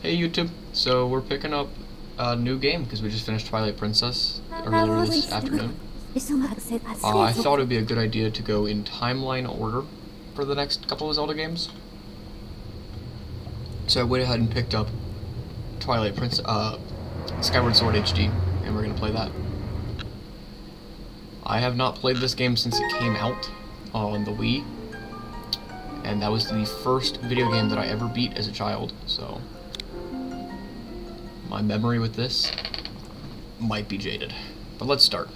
Hey YouTube, so we're picking up a new game because we just finished Twilight Princess earlier this afternoon. I thought it would be a good idea to go in timeline order for the next couple of Zelda games. So I went ahead and picked up Skyward Sword HD, and we're going to play that. I have not played this game since it came out on the Wii, and that was the first video game that I ever beat as a child, so my memory with this might be jaded. But let's start.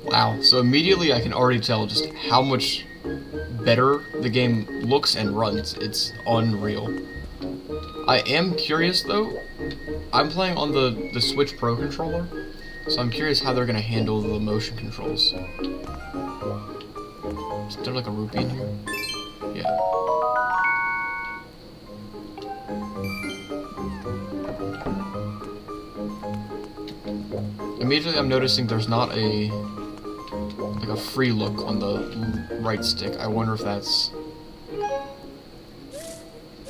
Wow, so immediately I can already tell just how much better the game looks and runs. It's unreal. I am curious though, I'm playing on the Switch Pro controller, so I'm curious how they're going to handle the motion controls. Is there like a rupee in here? Yeah. Immediately I'm noticing there's not a free look on the right stick. I wonder if that's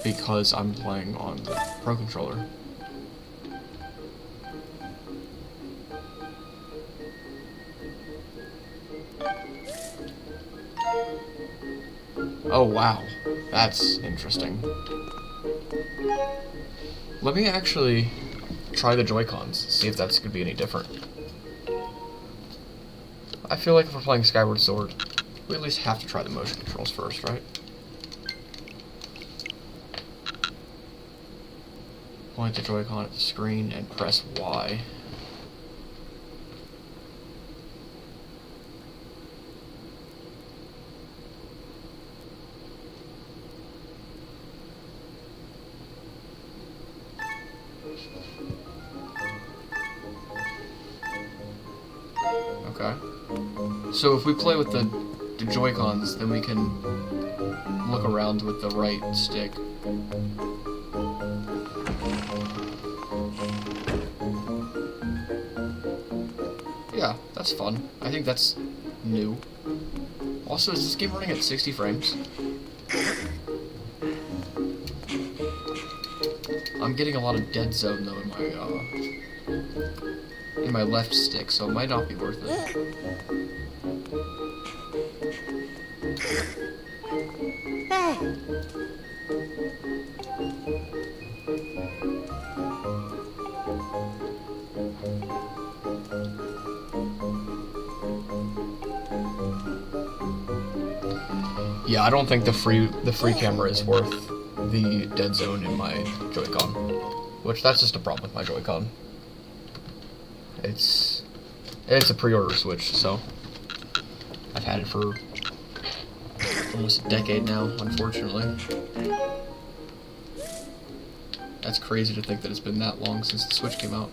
because I'm playing on the Pro controller. Oh wow. That's interesting. Let me actually try the Joy-Cons, see if that's going to be any different. I feel like if we're playing Skyward Sword, we at least have to try the motion controls first, right? Point the Joy-Con at the screen and press Y. Okay. So if we play with the Joy-Cons, then we can look around with the right stick. Yeah, that's fun. I think that's new. Also, is this game running at 60 frames? I'm getting a lot of dead zone though in my left stick, so it might not be worth it. Yeah, I don't think the free camera is worth the dead zone in my Joy-Con, which that's just a problem with my Joy-Con. It's a pre-order Switch, so I've had it for almost a decade now, unfortunately. That's crazy to think that it's been that long since the Switch came out.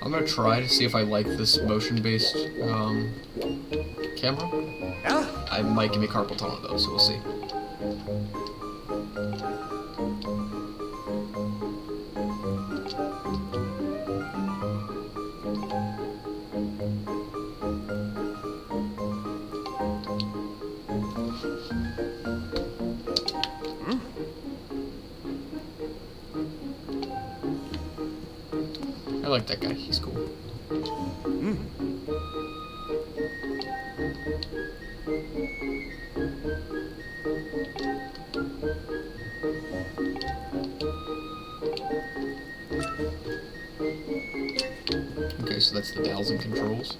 I'm gonna try to see if I like this motion-based camera. I might give me carpal tunnel though, so we'll see. I like that guy, he's cool. Okay, so that's the dials and controls.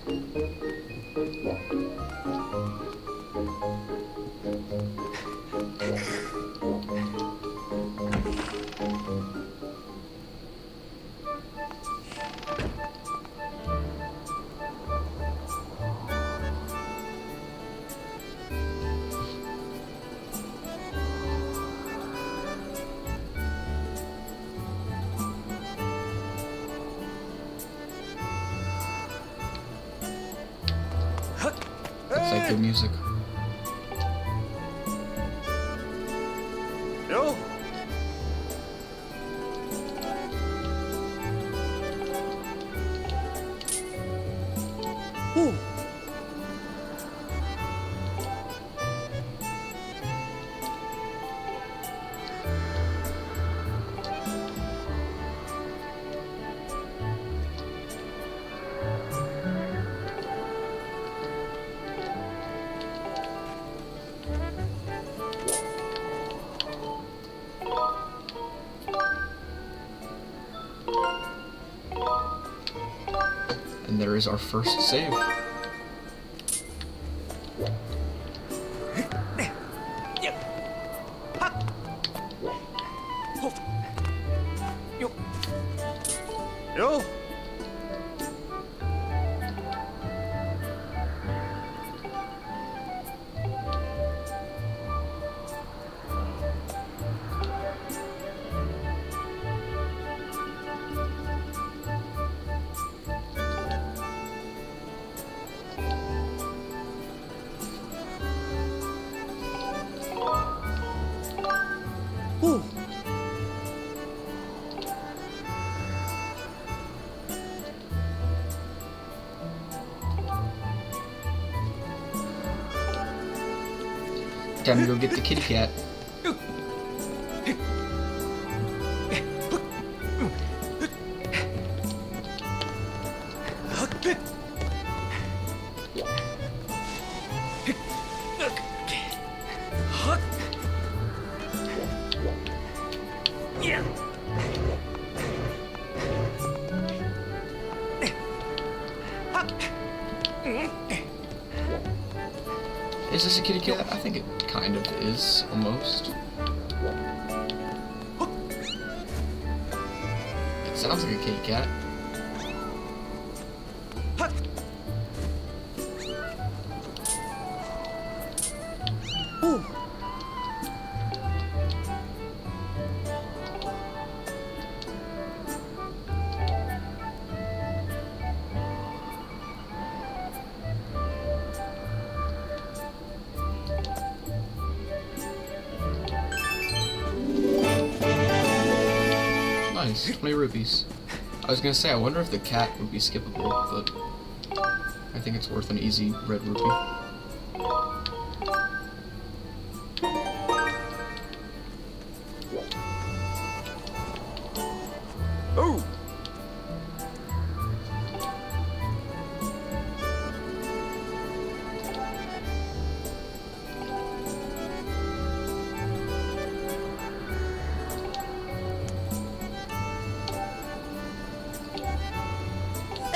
That's like good music. No. Ooh. And there is our first save. No. Ooh. Time to go get the kitty cat. Is this a kitty cat? I think it kind of is, almost. It sounds like a kitty cat. Nice, 20 rupees. I was gonna say, I wonder if the cat would be skippable, but I think it's worth an easy red rupee. Oh!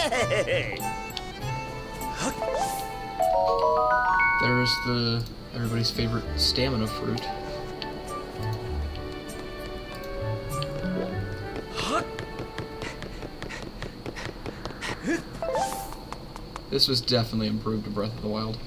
Hey! There's everybody's favorite stamina fruit. This was definitely improved to Breath of the Wild.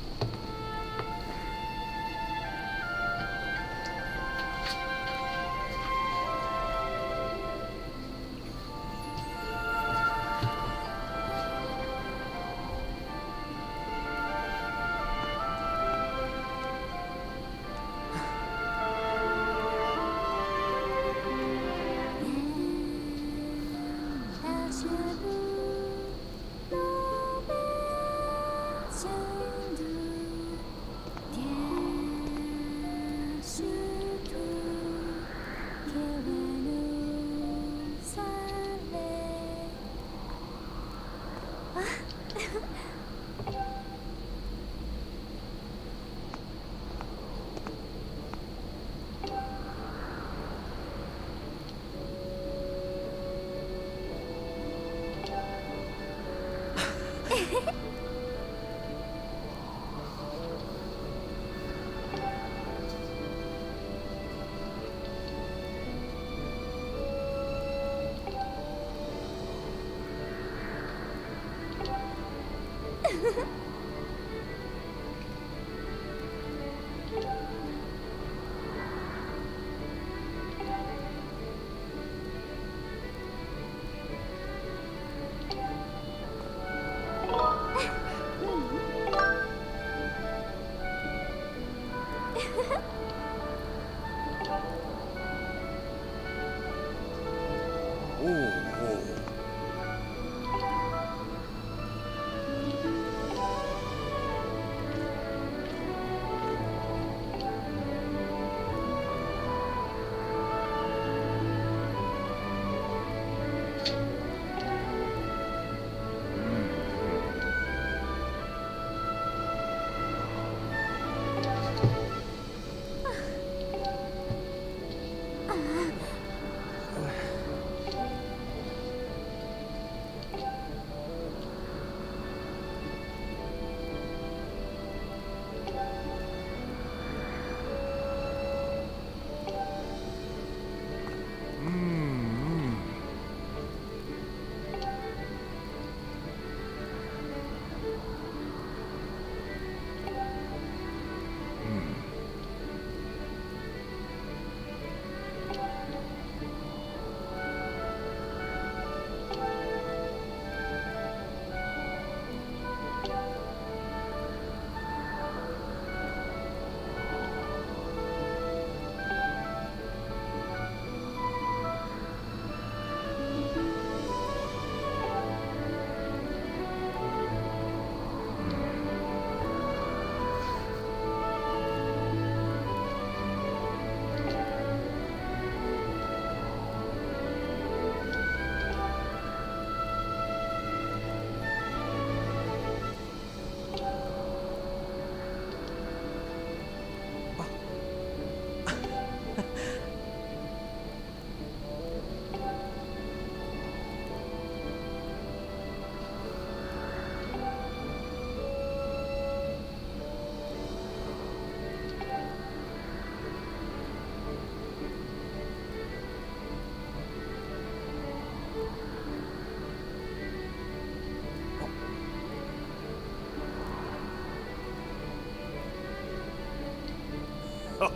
Hey!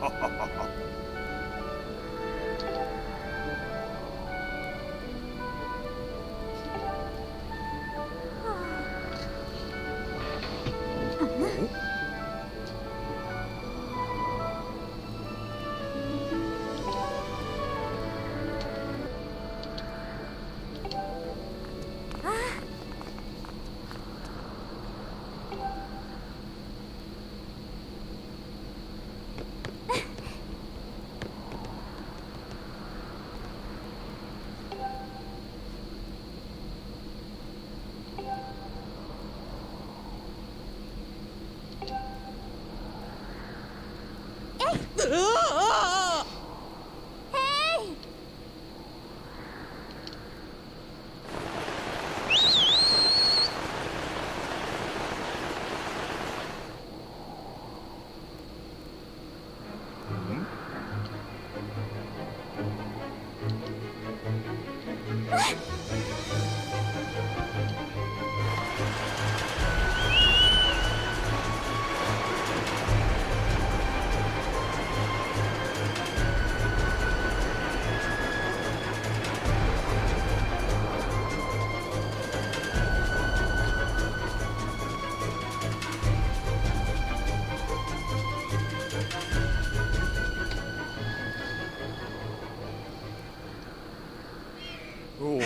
Oh.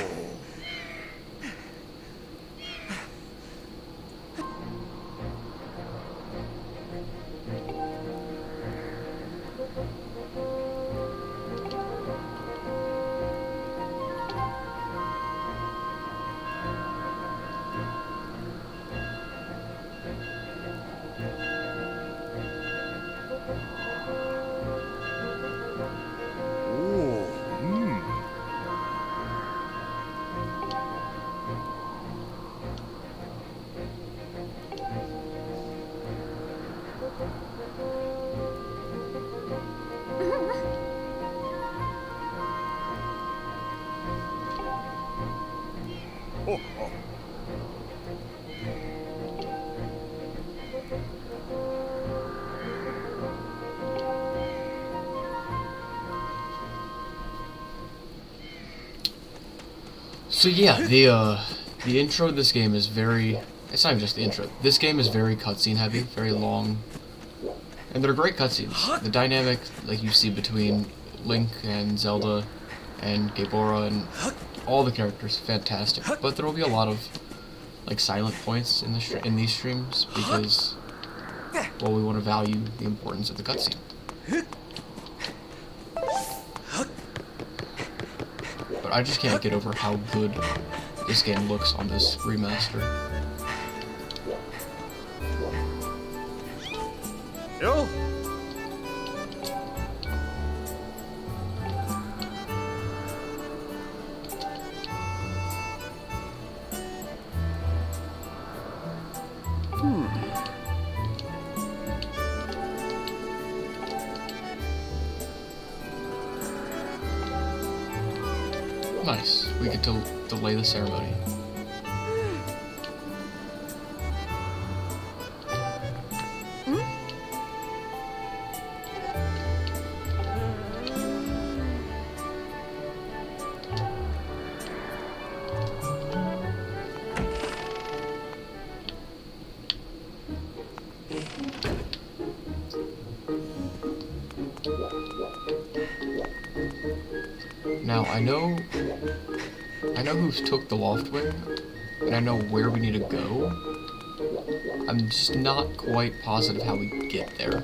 Oh. Hmm. Oh. Oh. So yeah, the intro of this game is very. It's not even just the intro. This game is very cutscene heavy, very long, and they're great cutscenes. The dynamic, like you see between Link and Zelda, and Gaebora and all the characters, fantastic. But there will be a lot of like silent points in in these streams because, well, we want to value the importance of the cutscene. But I just can't get over how good this game looks on this remaster. Yo. Nice. We get to delay the ceremony. Now, I know who took the loft wing, and I know where we need to go. I'm just not quite positive how we get there.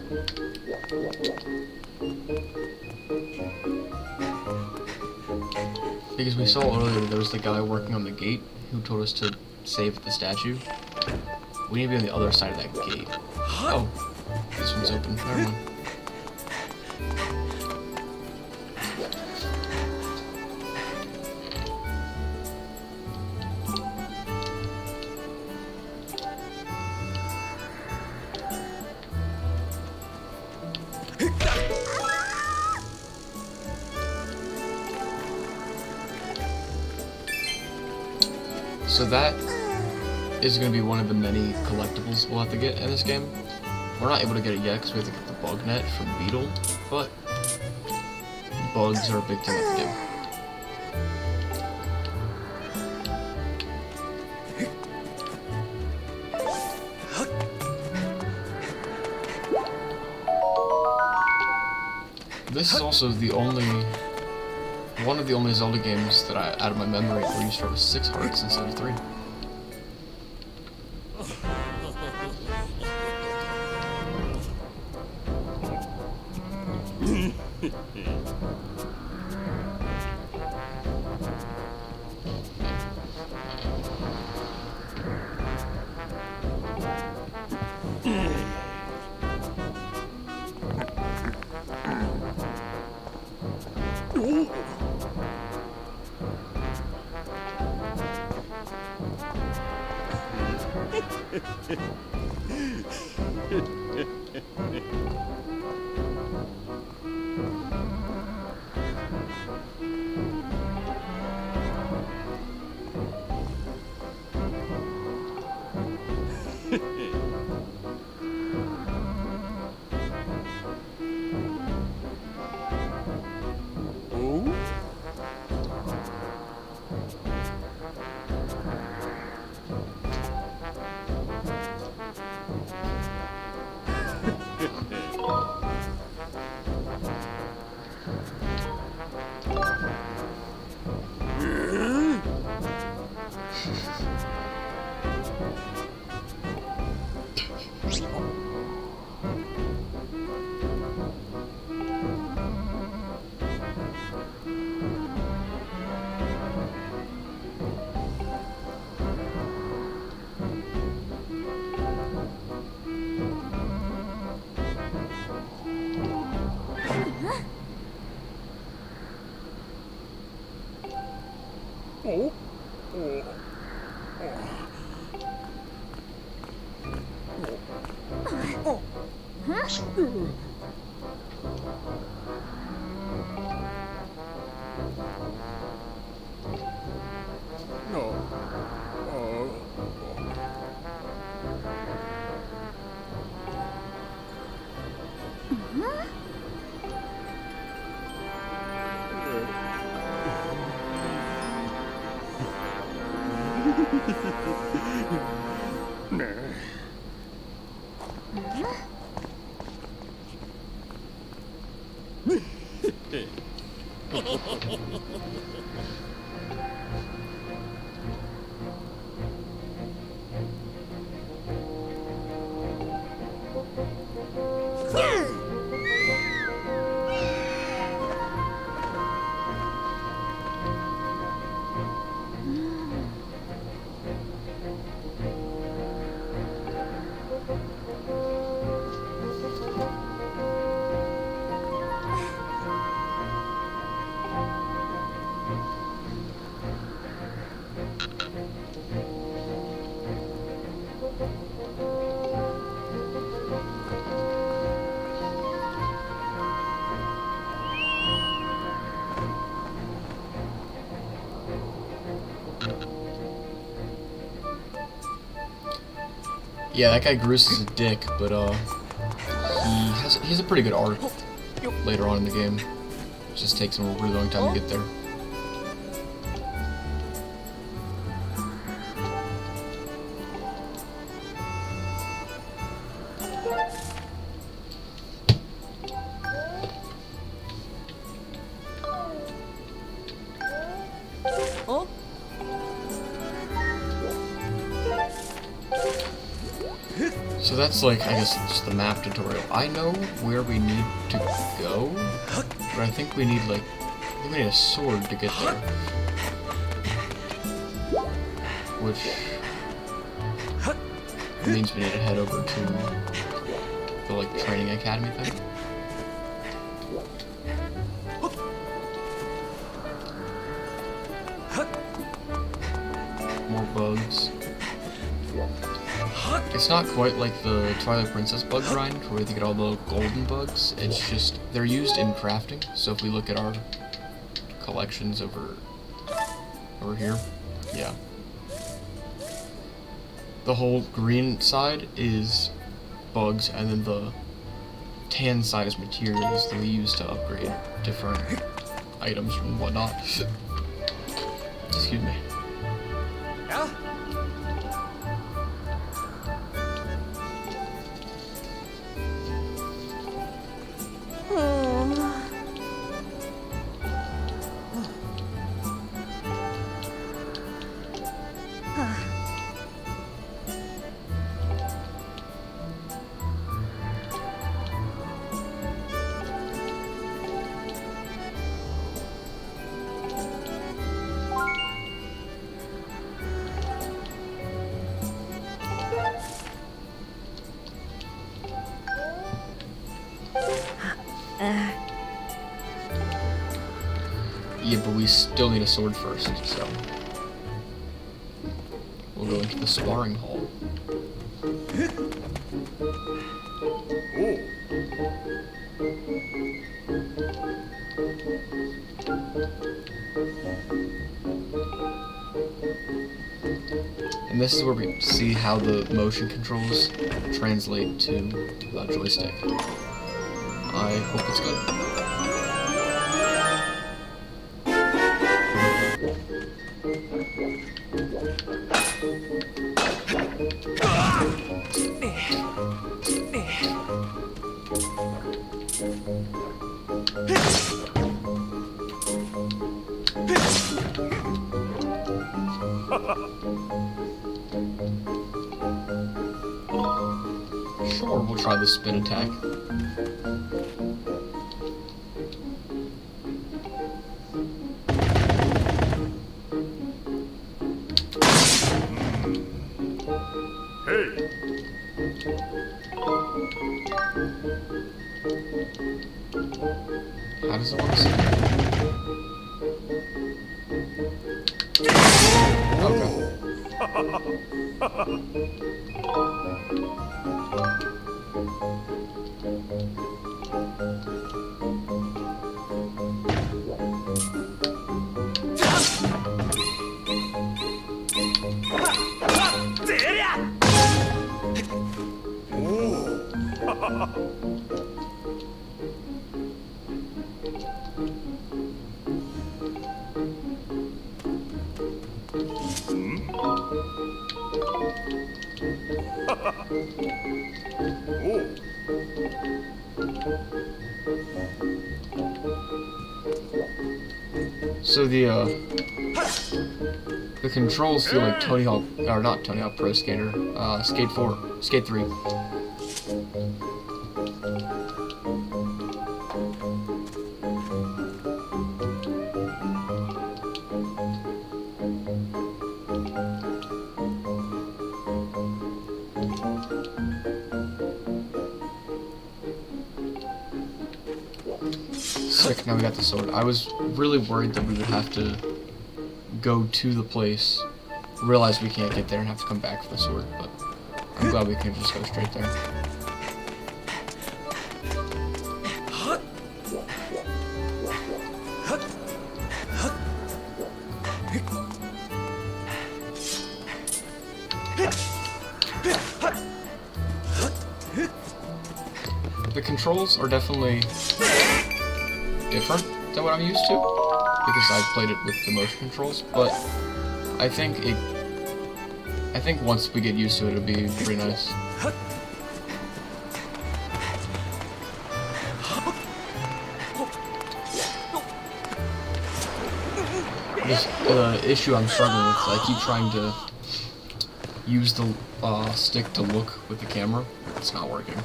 Because we saw earlier there was the guy working on the gate who told us to save the statue. We need to be on the other side of that gate. Oh, this one's open. Never mind. So that is going to be one of the many collectibles we'll have to get in this game. We're not able to get it yet because we have to get the bug net from Beetle, but bugs are a big thing with the game. This is also one of the only Zelda games that out of my memory, where you start with 6 hearts instead of 3. Yeah, that guy Groose is a dick, but he has a pretty good arc later on in the game. It just takes him a really long time to get there. So that's like, I guess, just the map tutorial. I know where we need to go, but I think we need a sword to get there. Which means we need to head over to the, training academy thing. More bugs. It's not quite like the Twilight Princess bug grind, where you get all the golden bugs. It's just, they're used in crafting. So if we look at our collections over here, yeah. The whole green side is bugs, and then the tan side is materials that we use to upgrade different items and whatnot. Excuse me. Yeah? Yeah, but we still need a sword first, so we'll go into the sparring hall. Oh. And this is where we see how the motion controls translate to the joystick. I hope it's good. Sure, we'll try the spin attack. Hey. How does it work? Okay. Oh. So the controls feel like Tony Hawk, or not Tony Hawk Pro Skater, Skate 4, Skate 3. Sick, now we got the sword. I was really worried that we would have to go to the place, realize we can't get there, and have to come back for the sword, but I'm glad we can just go straight there. The controls are definitely different than what I'm used to, because I've played it with the motion controls, but I think once we get used to it, it'll be pretty nice. The issue I'm struggling with is I keep trying to use the stick to look with the camera. It's not working.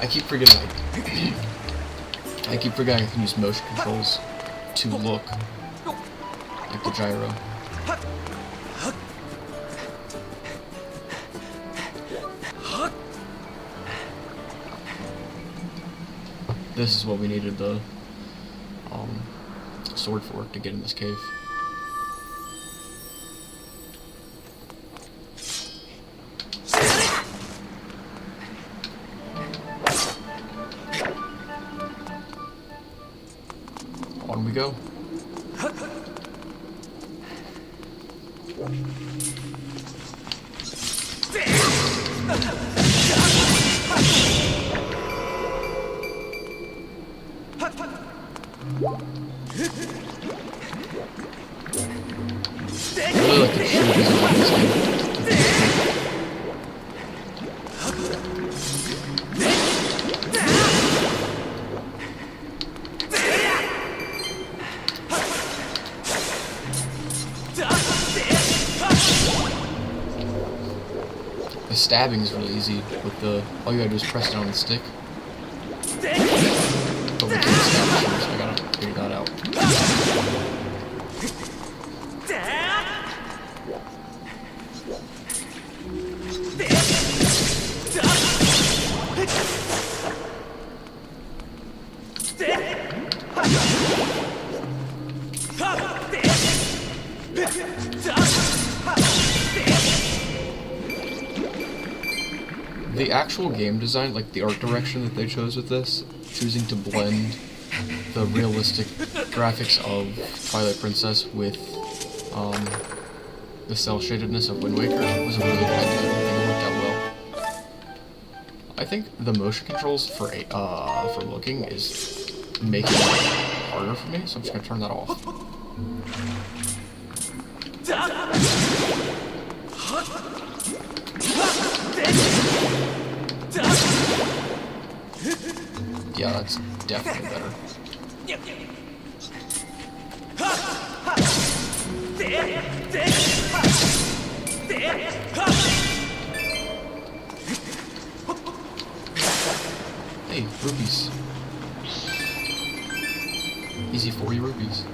I keep forgetting I can use motion controls to look, like the gyro. This is what we needed the sword for to get in this cave. On we go. I really like the shield design in this game. The stabbing is really easy with the, all you gotta do is press down on the stick. But we can't stab each other, so I gotta figure that out. The actual game design, like the art direction that they chose with this, choosing to blend the realistic graphics of Twilight Princess with the cel shadedness of Wind Waker was a really good idea. I think it worked out well. I think the motion controls for looking is making it harder for me, so I'm just gonna turn that off. Yeah, that's definitely better. Hey, rupees. Easy 40 rupees.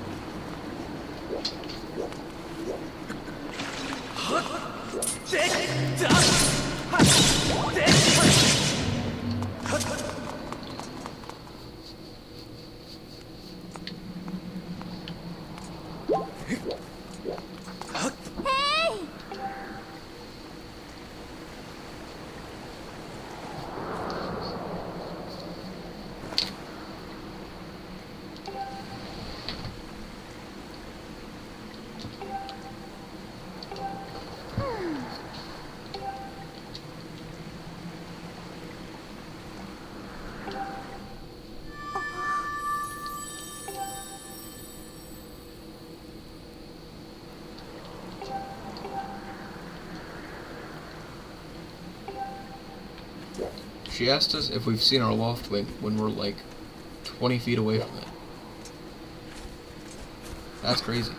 She asked us if we've seen our loft wing when we're like 20 feet away from it. That's crazy.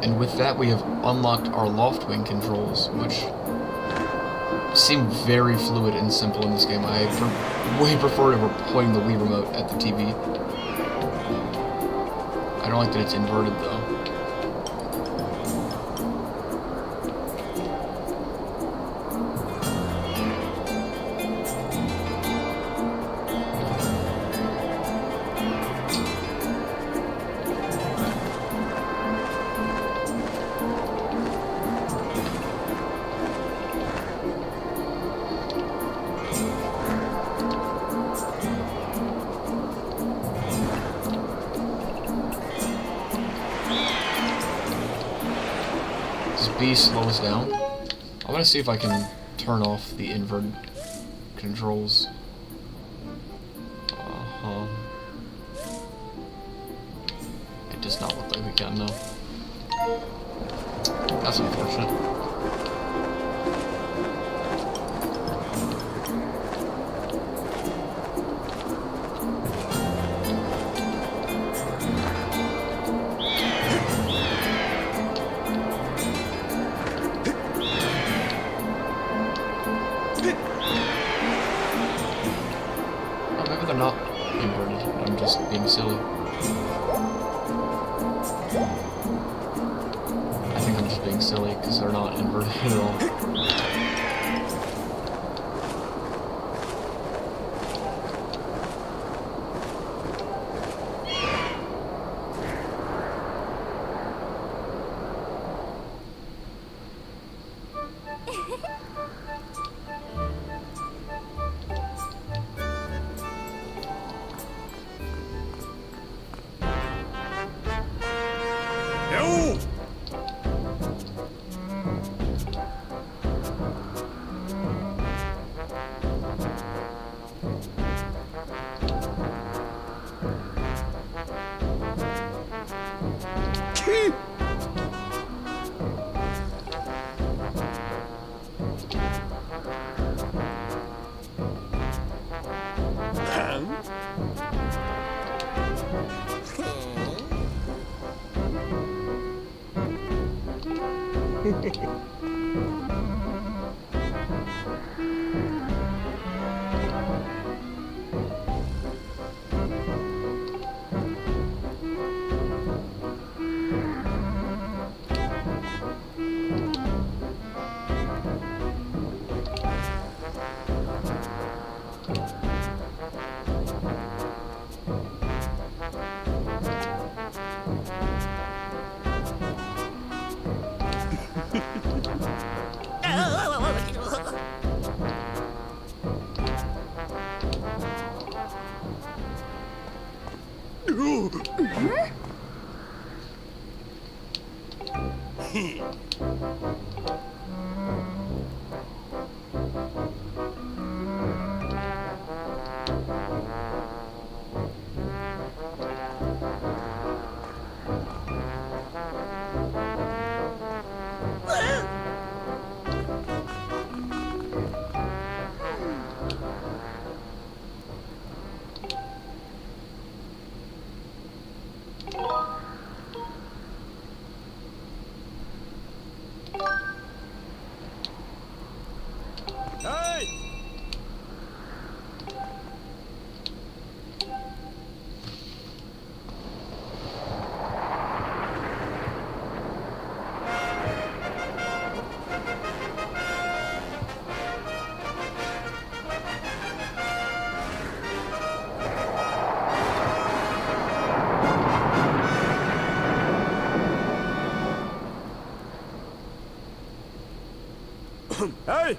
And with that, we have unlocked our loft wing controls, which seem very fluid and simple in this game. I way prefer it over playing the Wii remote at the TV. I don't like that it's inverted, though. B slows down. I want to see if I can turn off the inverted controls. It does not look like we can, no. That's unfortunate. They're not inverted. I'm just being silly. I think I'm just being silly because they're not inverted at all. No! Hey!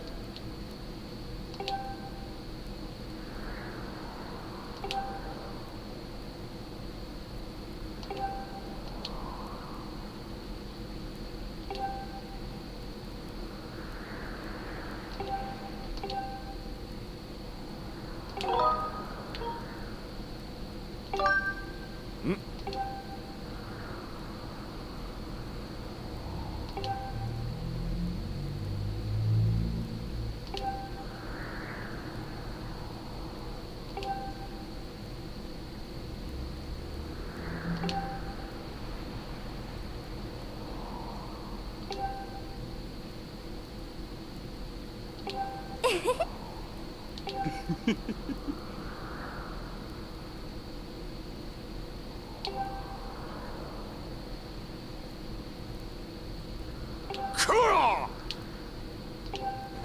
Cool!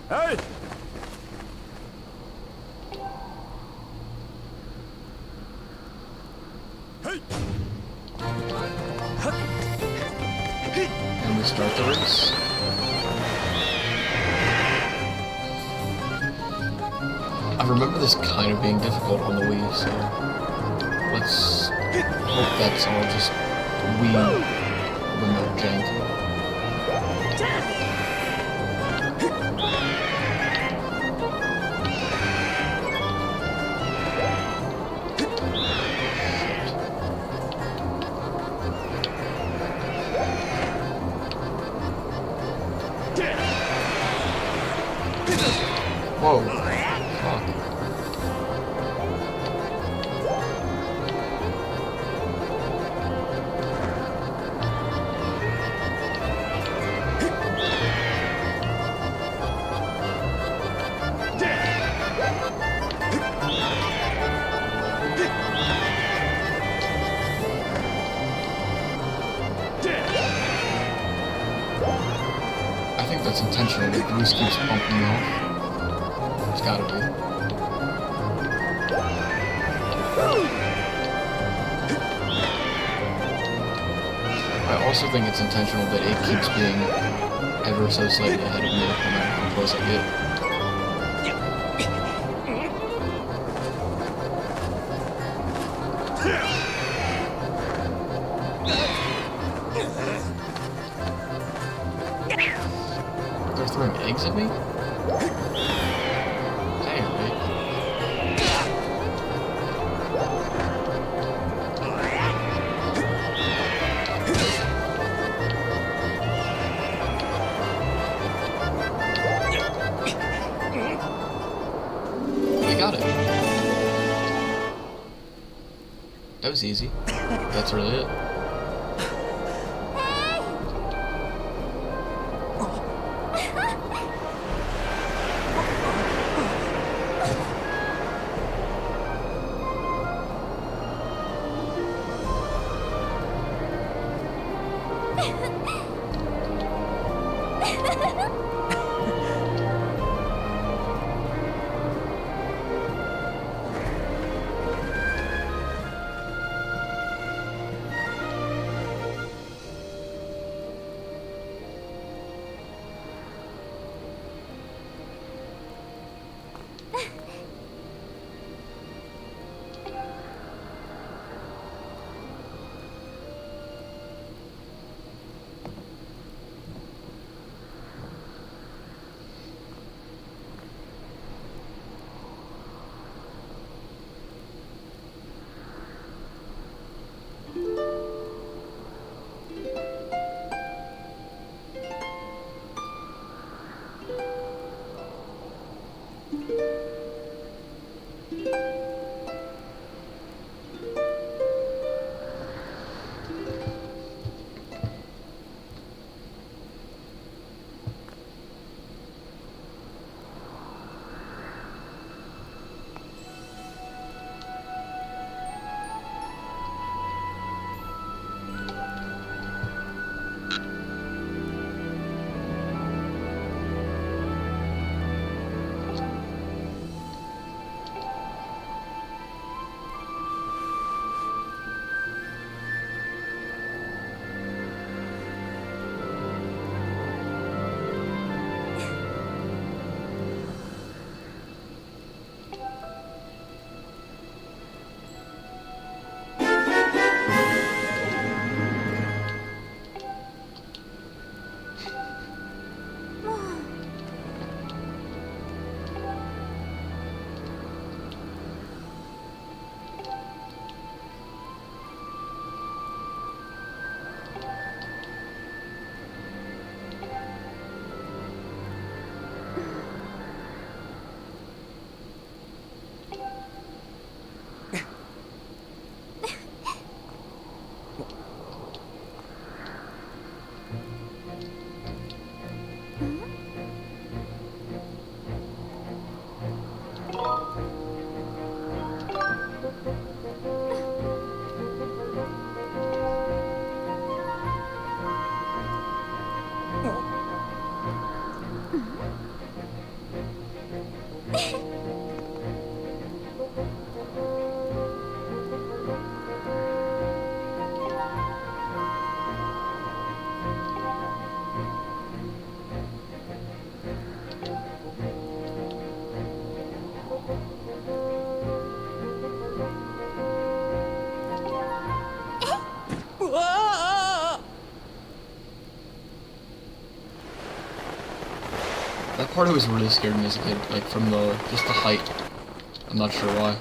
Hey! Hey! And we start the race. I remember this kind of being difficult on the Wii, so let's hope that's all just Wii remote jank. Whoa. Fuck. I think that's intentional. The Bruce keeps bumping me off. It's gotta be. I also think it's intentional that it keeps being ever so slightly ahead of me no matter how close I get. They're throwing eggs at me? Damn, right? We got it. That was easy. That's really it. That part always really scared me as a kid, like from just the height. I'm not sure why.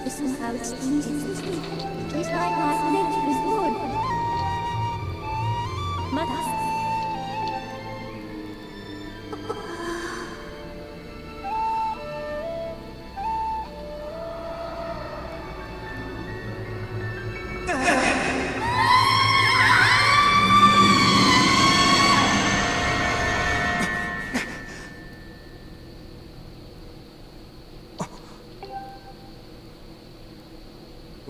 This is how it's needed. It's like my neck is good. Mother.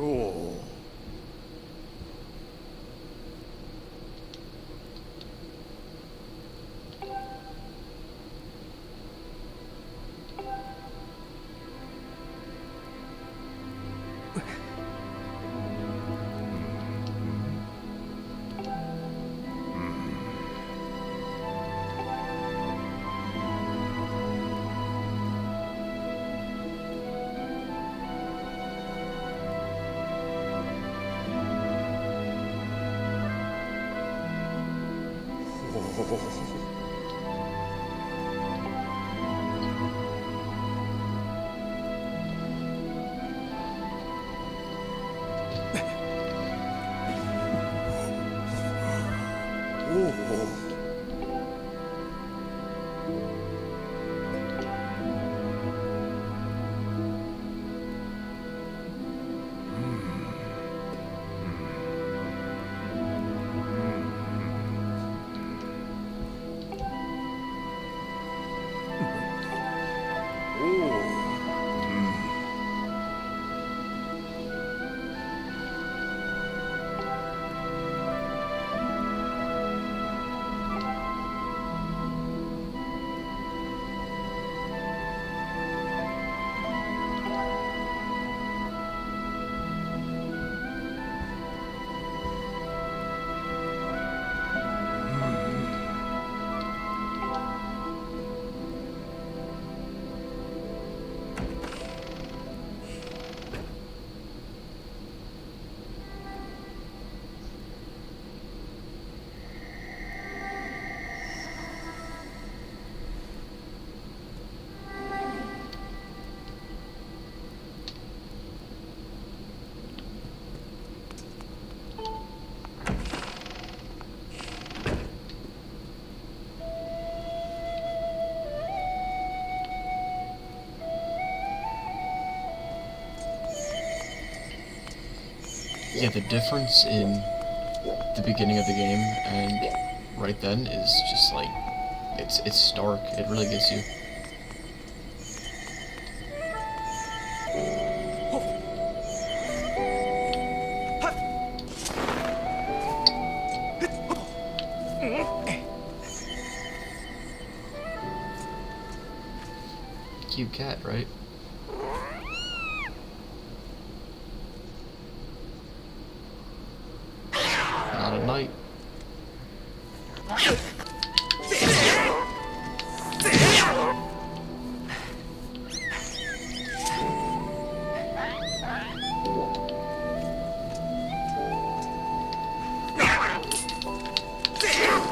Oh. Yeah, the difference in the beginning of the game and right then is just like, it's stark. It really gets you. Cute cat, right? Not at night. I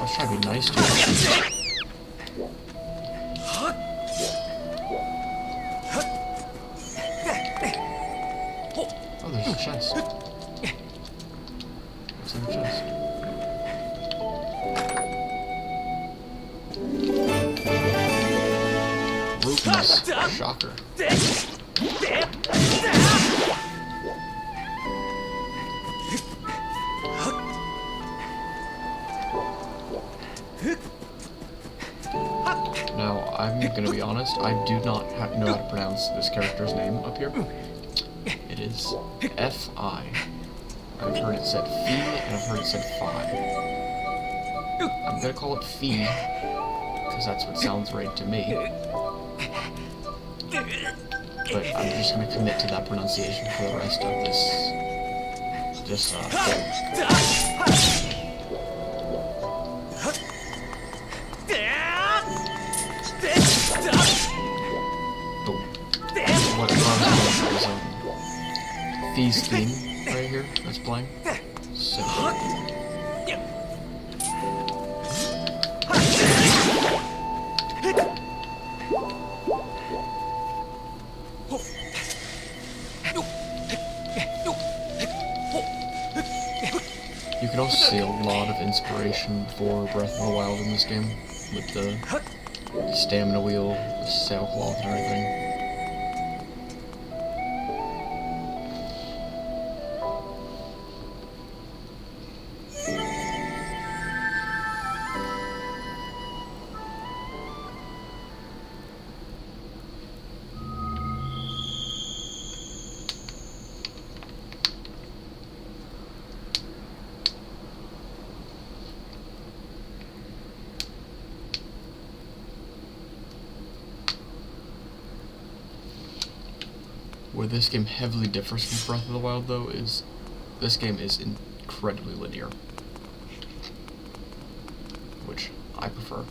was trying to be nice to her. Oh, there's a chest. What's in the chest? Rupees. Shocker. Now, I'm gonna be honest, I do not know how to pronounce this character's name up here. It is F-I. I've heard it said Fee, and I've heard it said Fi. I'm gonna call it Fee, because that's what sounds right to me. But I'm just gonna commit to that pronunciation for the rest of this what is Fee's theme right here that's playing. So you can also see a lot of inspiration for Breath of the Wild in this game, with the stamina wheel, the sailcloth, and everything. Where this game heavily differs from Breath of the Wild, though, is this game is incredibly linear, which I prefer.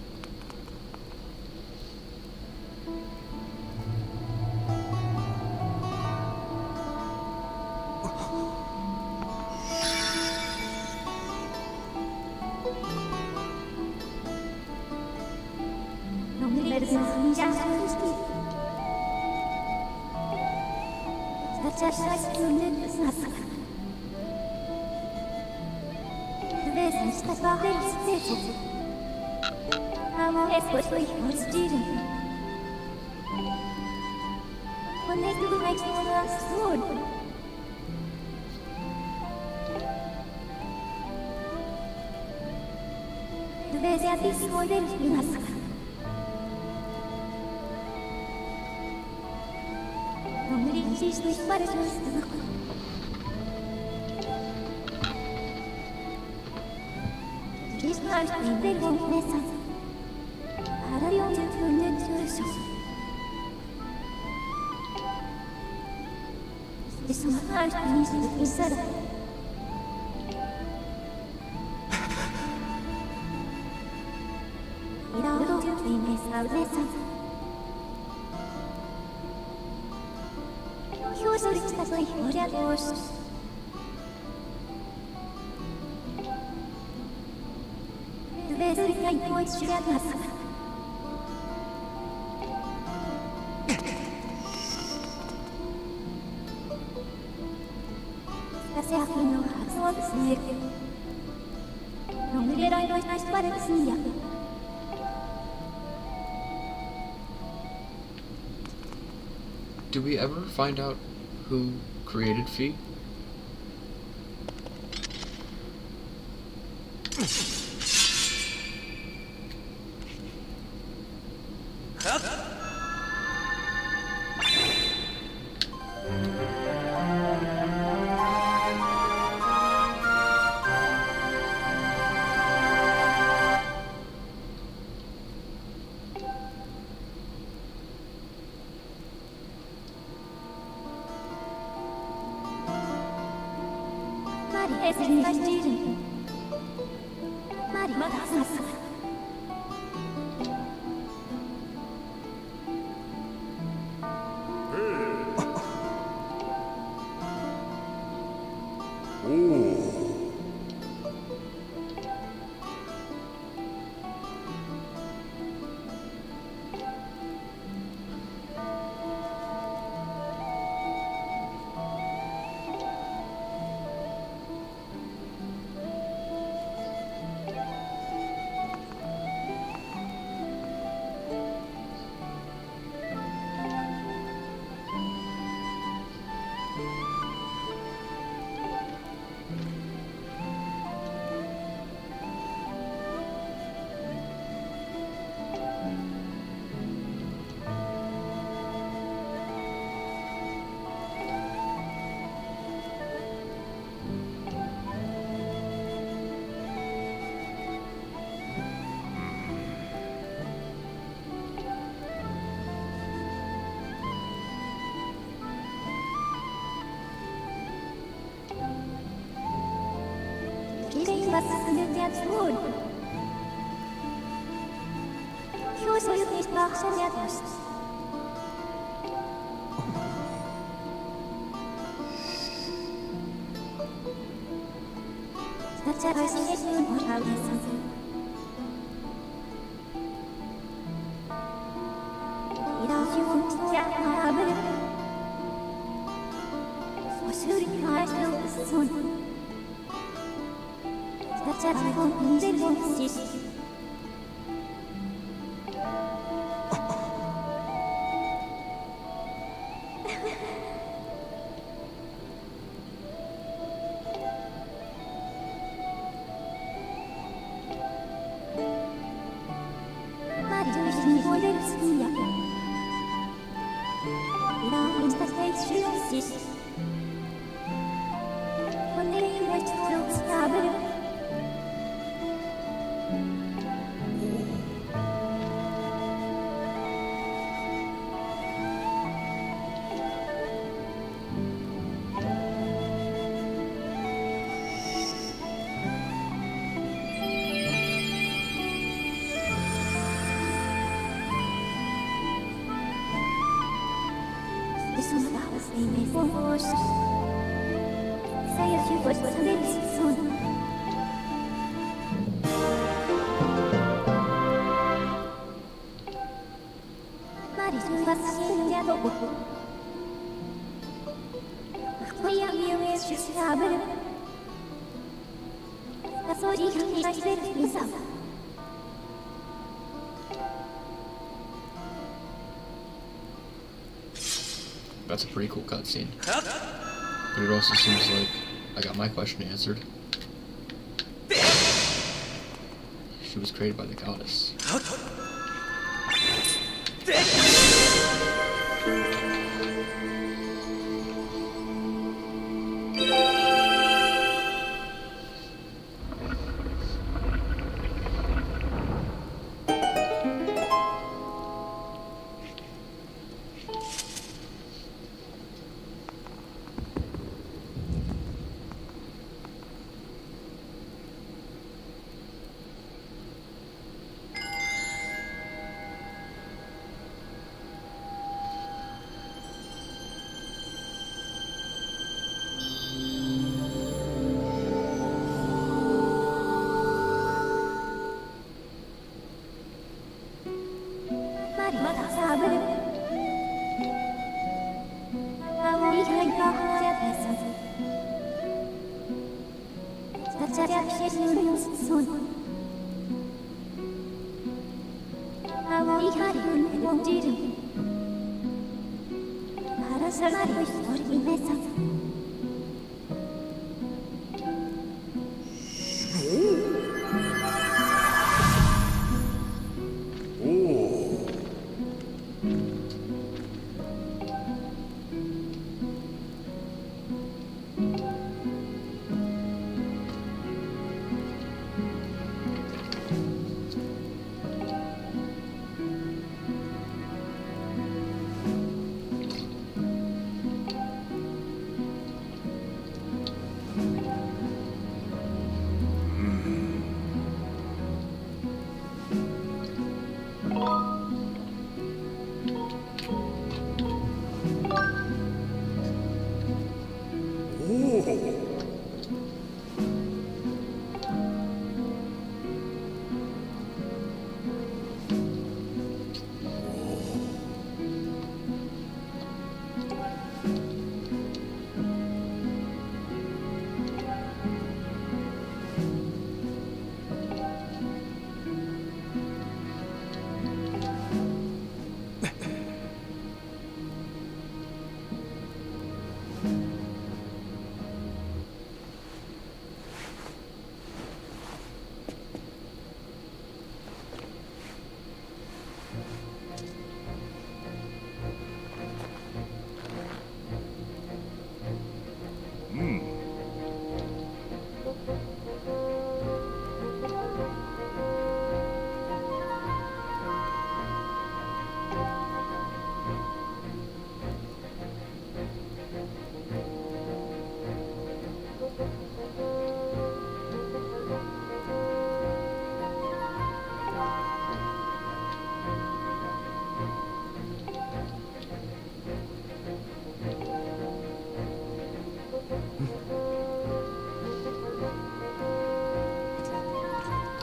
Do we ever find out who created Fee? マリエスに走るマリまださすおお。Skyward Sword ist Wachsam. That's a pretty cool cutscene. But it also seems like I got my question answered. She was created by the goddess.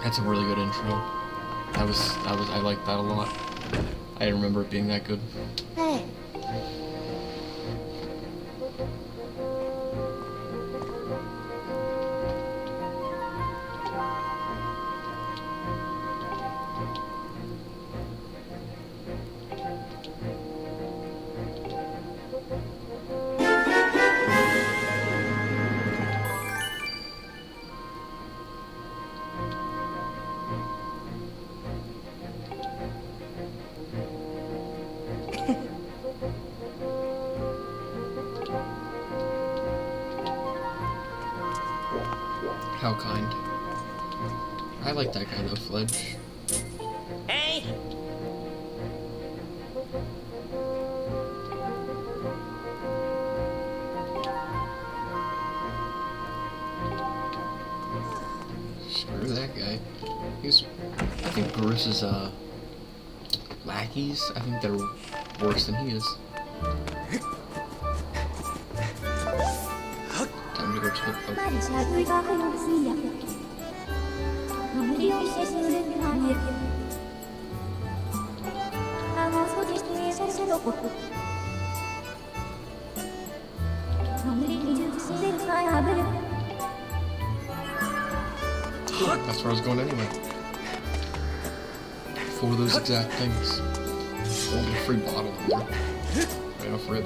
That's a really good intro. I liked that a lot. I remember it being that good. Hey. How kind. I like that guy though, Fledge. Hey! Screw that guy. I think Bruce's lackeys, I think they're worse than he is. Time to go to the boat. That's where I was going anyway. For those exact things. We'll get a free bottle in there. Right off rip.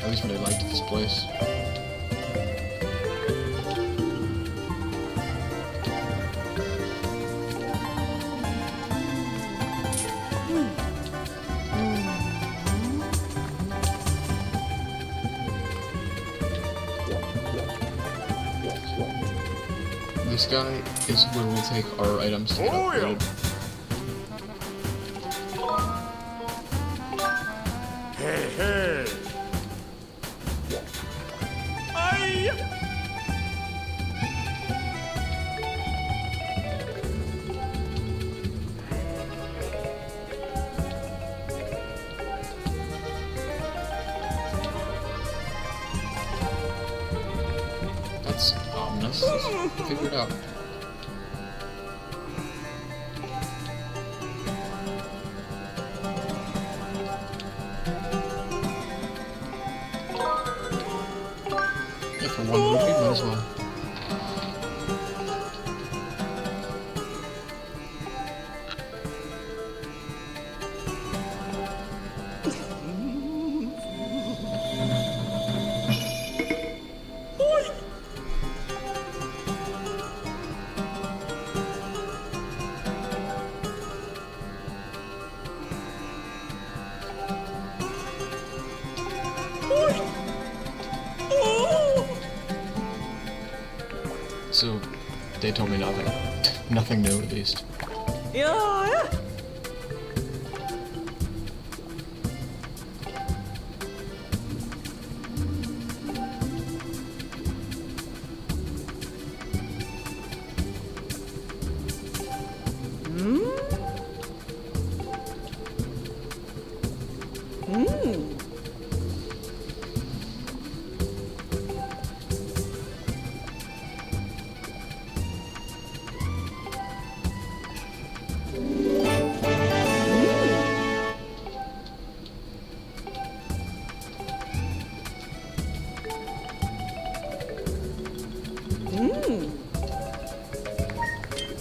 At least really liked this place. This guy is where we'll take our items to get Oh, yeah. upgraded. Hey, hey. Ay! That's ominous. Let's figure it out. Yeah, for one rupee, might as well. So, they told me nothing. Nothing new, at least. Yeah!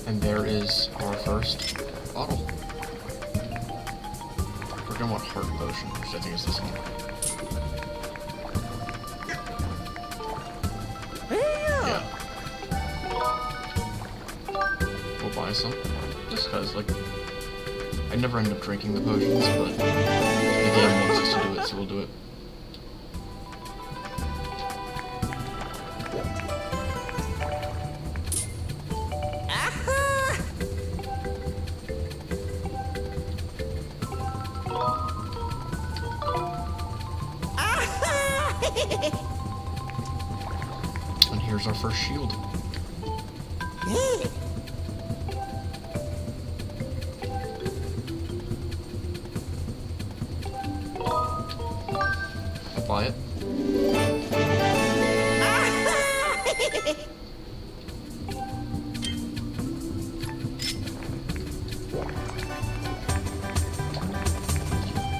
And there is our first bottle. We're gonna want heart potion, which I think is this one. Yeah. We'll buy some. Just because, like, I never end up drinking the potions, but the game wants us to do it, so we'll do it. there's our first shield. I'll buy it.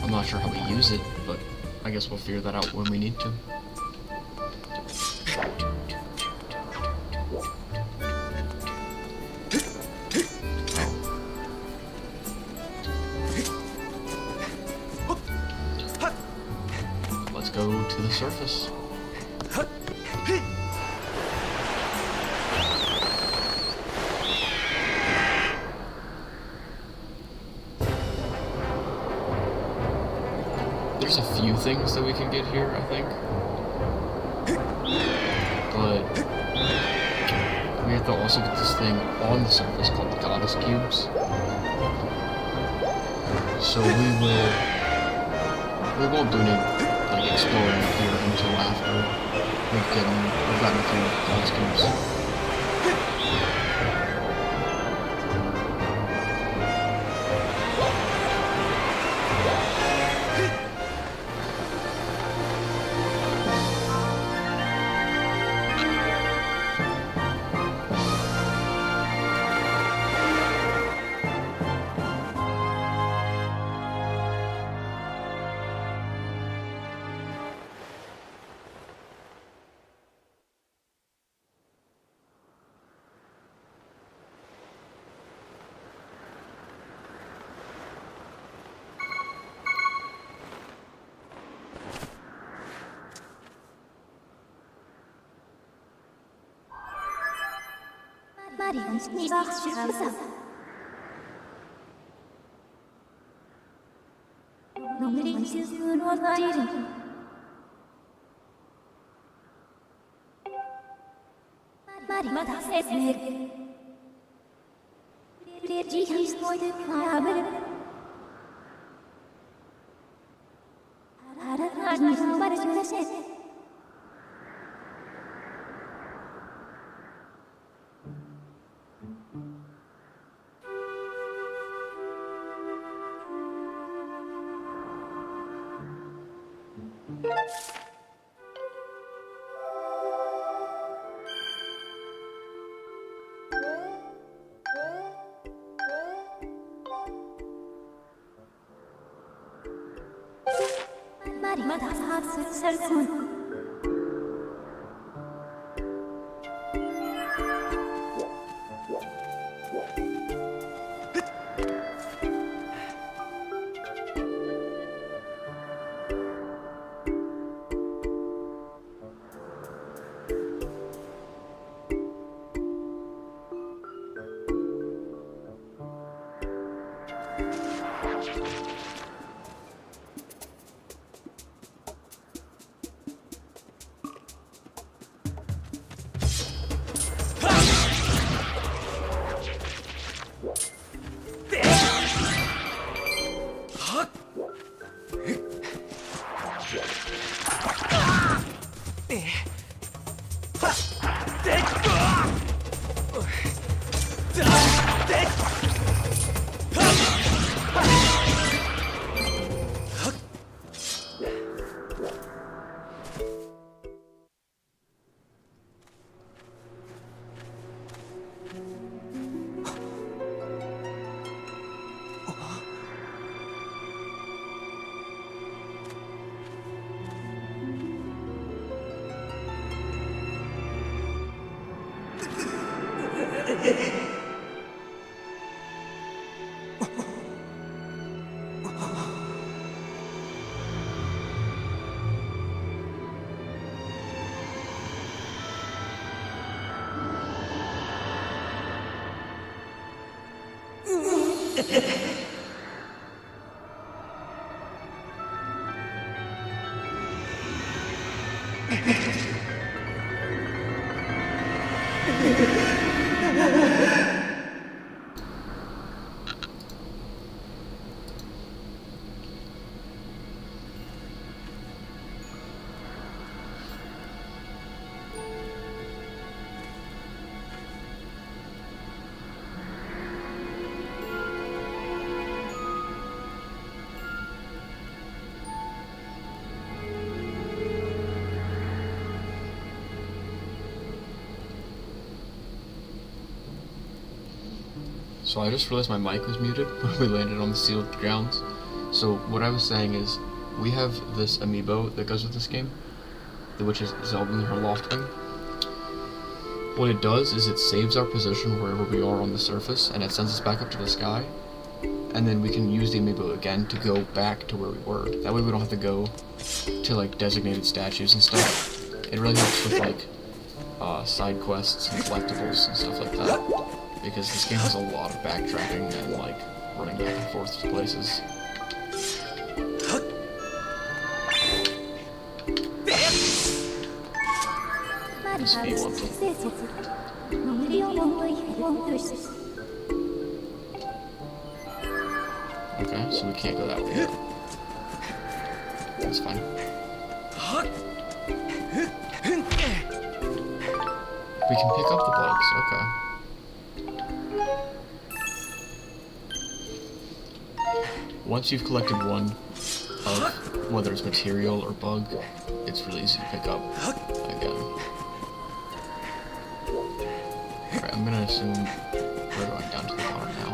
I'm not sure how we use it, but I guess we'll figure that out when we need to. Let's go to the surface. There's a few things that we can get here, I think. But we have to also get this thing on the surface called the Goddess Cubes. So we won't do any like exploring here until after we've gotten through Goddess Cubes. Marians niet afschuiven. Nobody is doing what I did. Marimata says me. Jesus going to climb. I don't know what you said. Marima's heart says So I just realized my mic was muted when we landed on the sealed grounds. So what I was saying is, we have this amiibo that goes with this game, which is Zelda and her Loftwing. What it does is it saves our position wherever we are on the surface, and it sends us back up to the sky. And then we can use the amiibo again to go back to where we were. That way we don't have to go to like designated statues and stuff. It really helps with like side quests and collectibles and stuff like that. Because this game has a lot of backtracking and like running back and forth to places. This feet wants it. Okay, so we can't go that way yet. That's fine. We can pick up the bugs, okay. Once you've collected one of whether it's material or bug, it's really easy to pick up again. Alright, I'm gonna assume we're going down to the bottom now.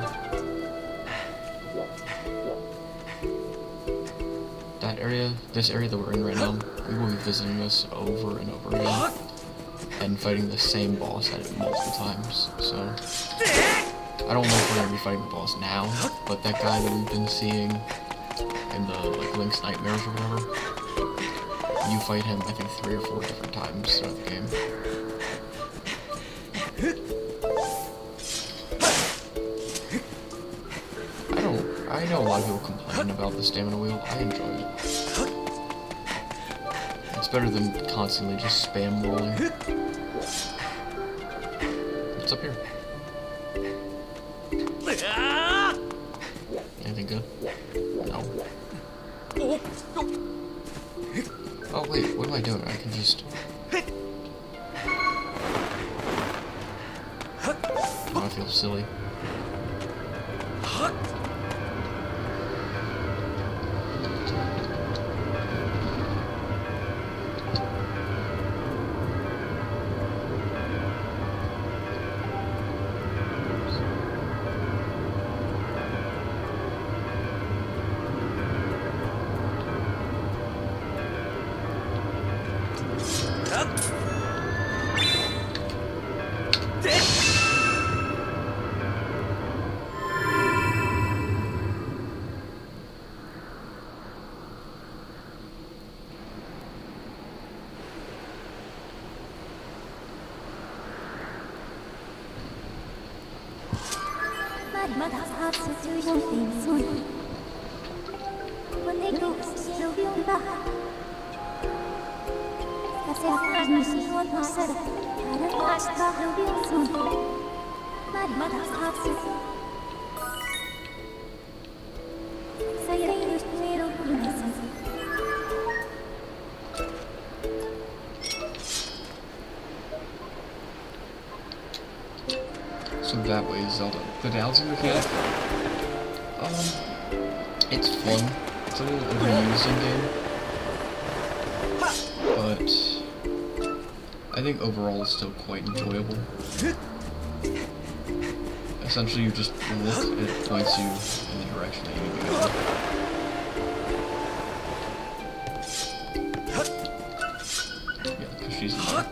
That area, this area that we're in right now, we will be visiting this over and over again. And fighting the same boss at it multiple times, so... I don't know if we're gonna be fighting the boss now, but that guy that we've been seeing in the, like, Link's Nightmares or whatever, you fight him, I think, 3 or 4 different times throughout the game. I know a lot of people complain about the stamina wheel. I enjoy it. It's better than constantly just spam rolling. What's up here? Anything good? No. Oh wait, what am I doing? I can just... Oh, I feel silly. So that way, Zelda. The dowsing mechanic, it's fun. It's a little overused in game, but I think overall it's still quite enjoyable. Essentially, you just look and it points you in the direction that you need to go. Yeah, because she's in there.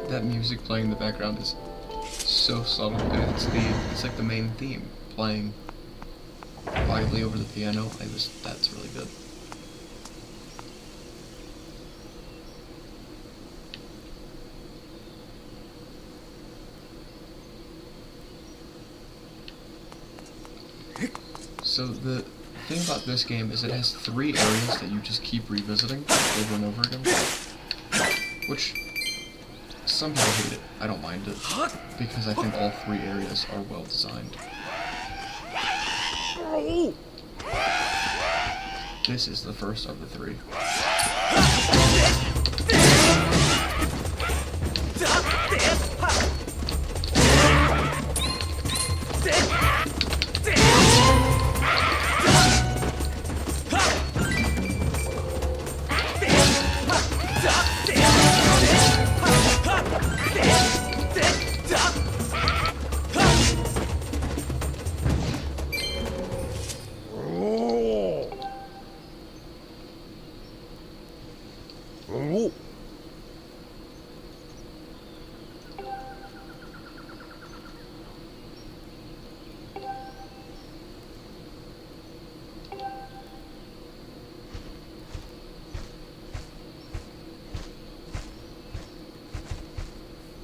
That music playing in the background is so subtle, dude. It's like the main theme playing quietly over the piano. That's really good. So the thing about this game is it has 3 areas that you just keep revisiting over and over again, which some people hate it. I don't mind it because I think all 3 areas are well designed. This is the first of the 3.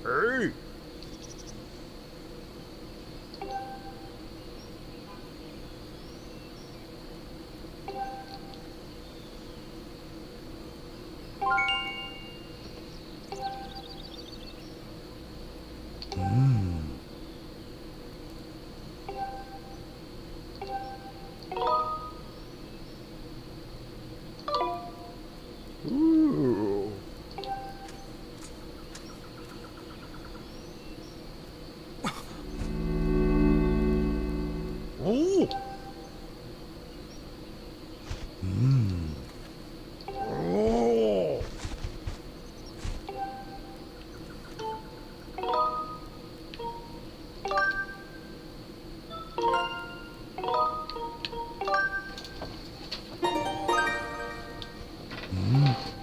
Hey! Ooh. Ooh. Oh.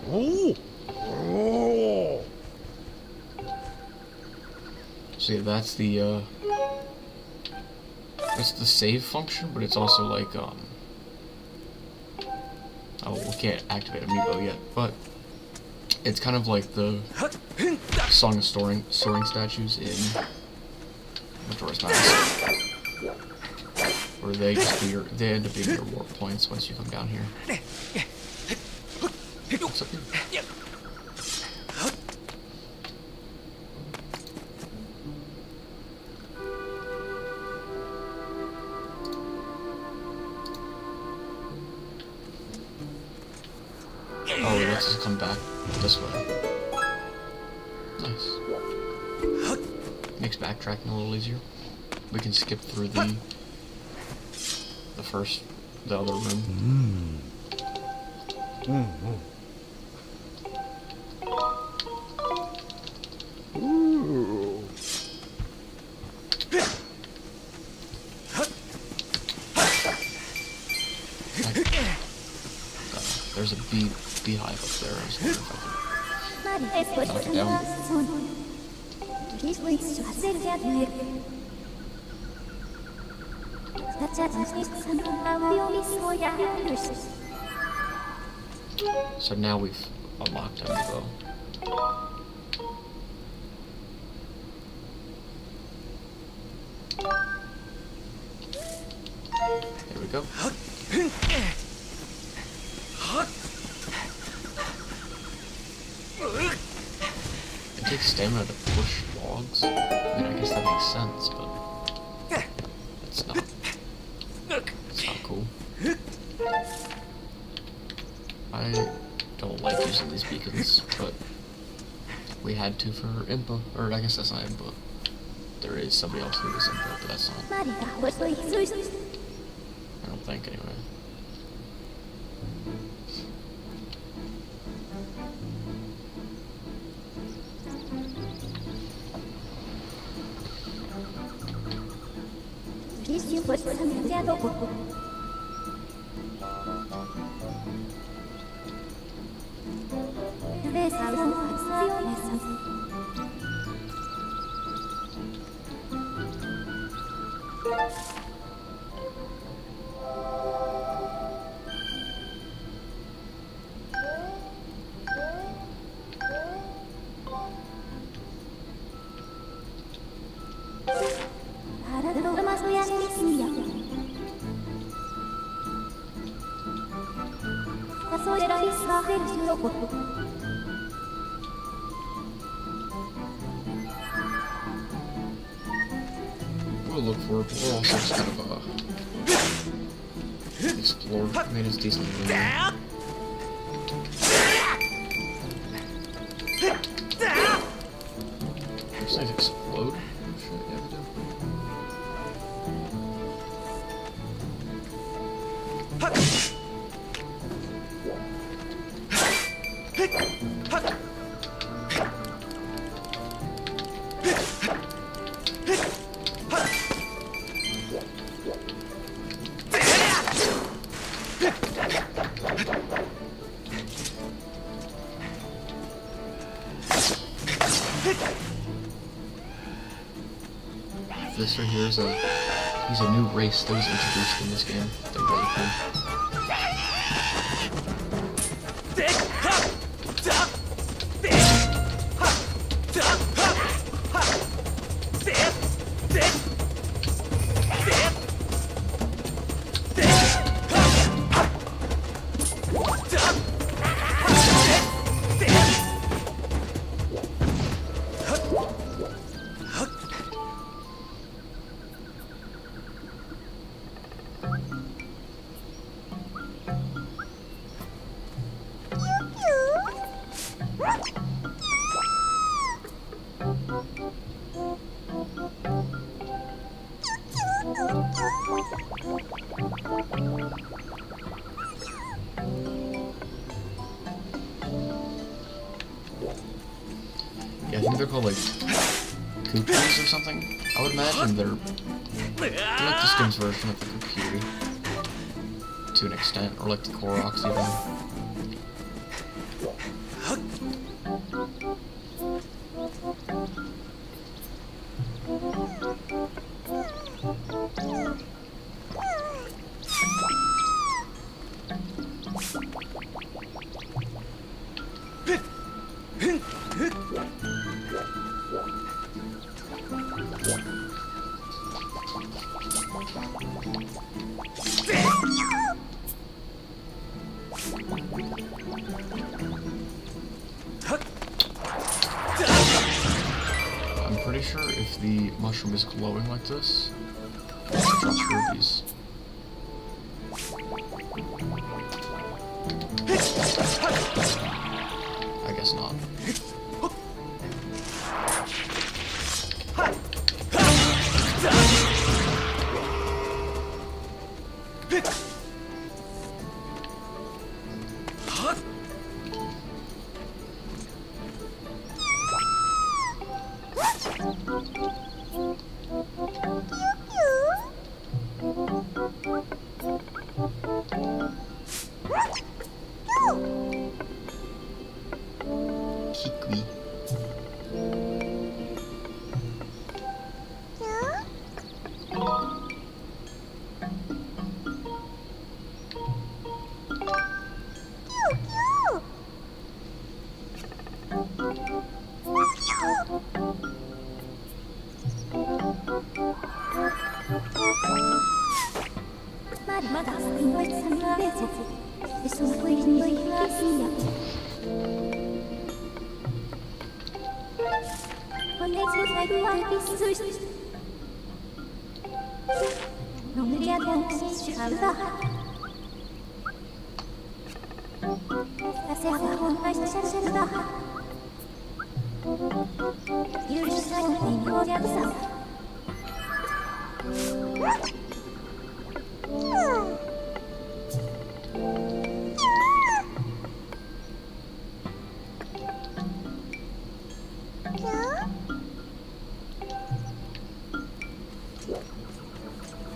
Oh. Oh. See, that's the save function, but it's also like, oh, we can't activate Amiibo yet, but it's kind of like the Song of Soaring statues in Majora's Mask, where they end up being your warp points once you come down here. What's up here? Oh, let's just come back this way. Nice. Makes backtracking a little easier. We can skip through the other room. Ooh. There's a beehive up there. I was wondering if I could knock it down. So now we've unlocked Amiibo. There we go. It takes stamina to push logs. I mean, I guess that makes sense, but it's not cool. I don't like using these beacons, but we had to for Impa, or I guess that's not Impa. There is somebody else who is Impa, but that's not. I don't think anyway. の強いです。体をまそやりすぎや。それらリスが減るしのこと。We'll look for it, but we'll also just kind of explore. I mean, it's decent. Those things explode? Shit, yeah, they do. This right here is he's a new race that was introduced in this game. They're really cool. Yeah, I think they're called like Koopies or something. I would imagine they're like the Skim's version of the Koopiri to an extent, or like the Koroks even. I'm pretty sure if the mushroom is glowing like this, it drops rubies. I guess not. Kikwi.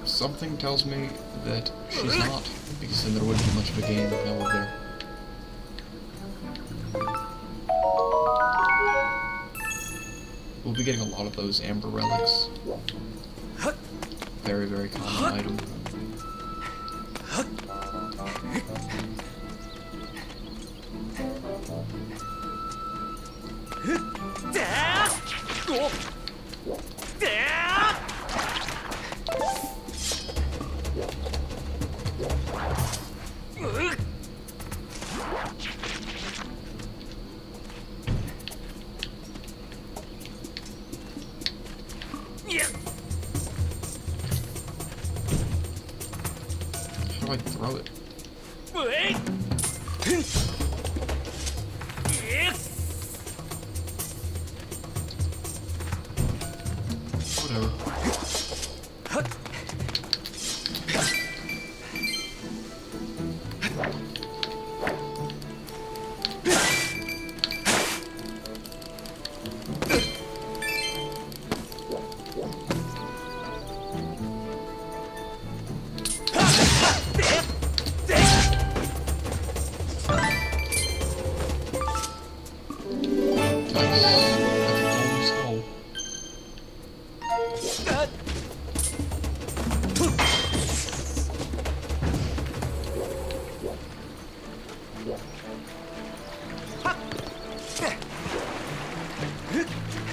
Something tells me that she's not, because then there wouldn't be much of a game if I were there. getting a lot of those amber relics. Very, very common item. How do I throw it? Whatever.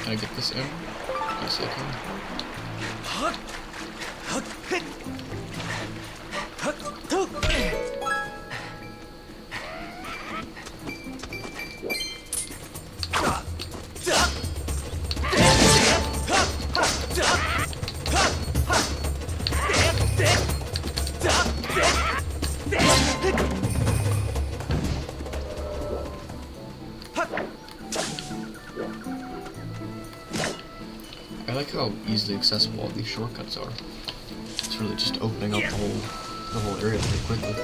Can I get this in? Yes, I can. I like how easily accessible all these shortcuts are. It's really just opening up the whole area pretty quickly.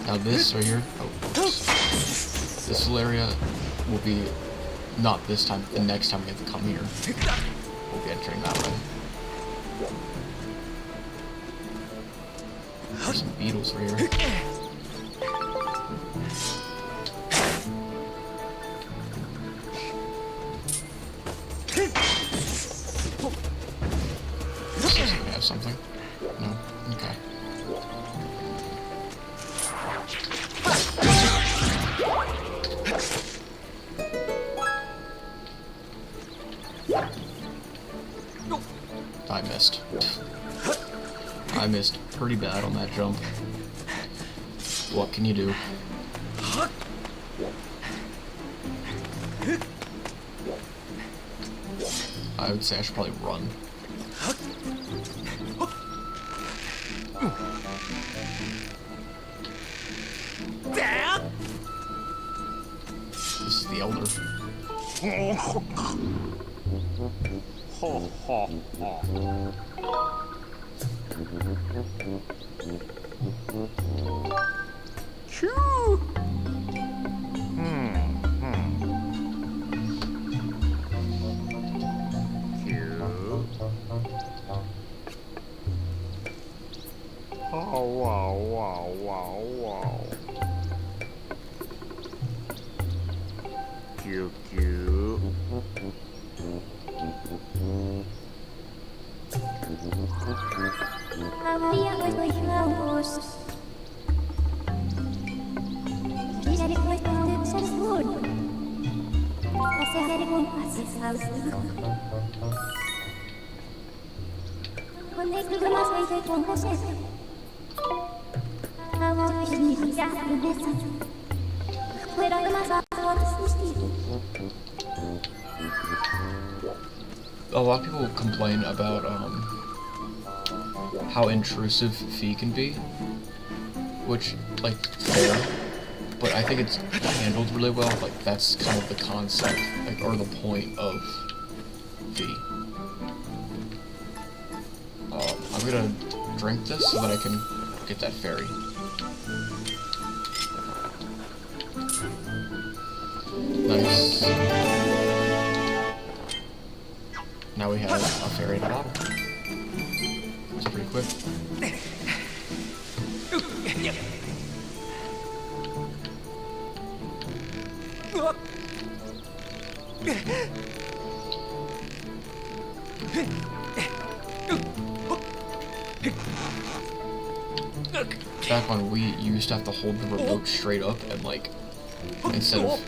Now this right here, this little area will be not this time, the next time we have to come here. We'll be entering that way. There's some beetles right here. This doesn't have something. No? Okay. I missed. I missed pretty bad on that jump. What can you do? I would say I should probably run. This is the Elder. Ho ho ho. Choo. Choo. Oh wow wow wow wow. Choo choo. Habría puesto hijos. Quisiera puesto de Skyward Sword. Pasaré con pases a usted. Conecto más veces con José. Ahora es mi vida de mesa. Pero además ahora es distinto. A lot of people complain about how intrusive Fee can be, which, like, fair, but I think it's handled really well. Like, that's kind of the concept, like, or the point of Fee. I'm gonna drink this so that I can get that fairy. Nice. now we have a fairy in a bottle. It's pretty quick. Back on Wii, you used to have to hold the remote straight up and like instead of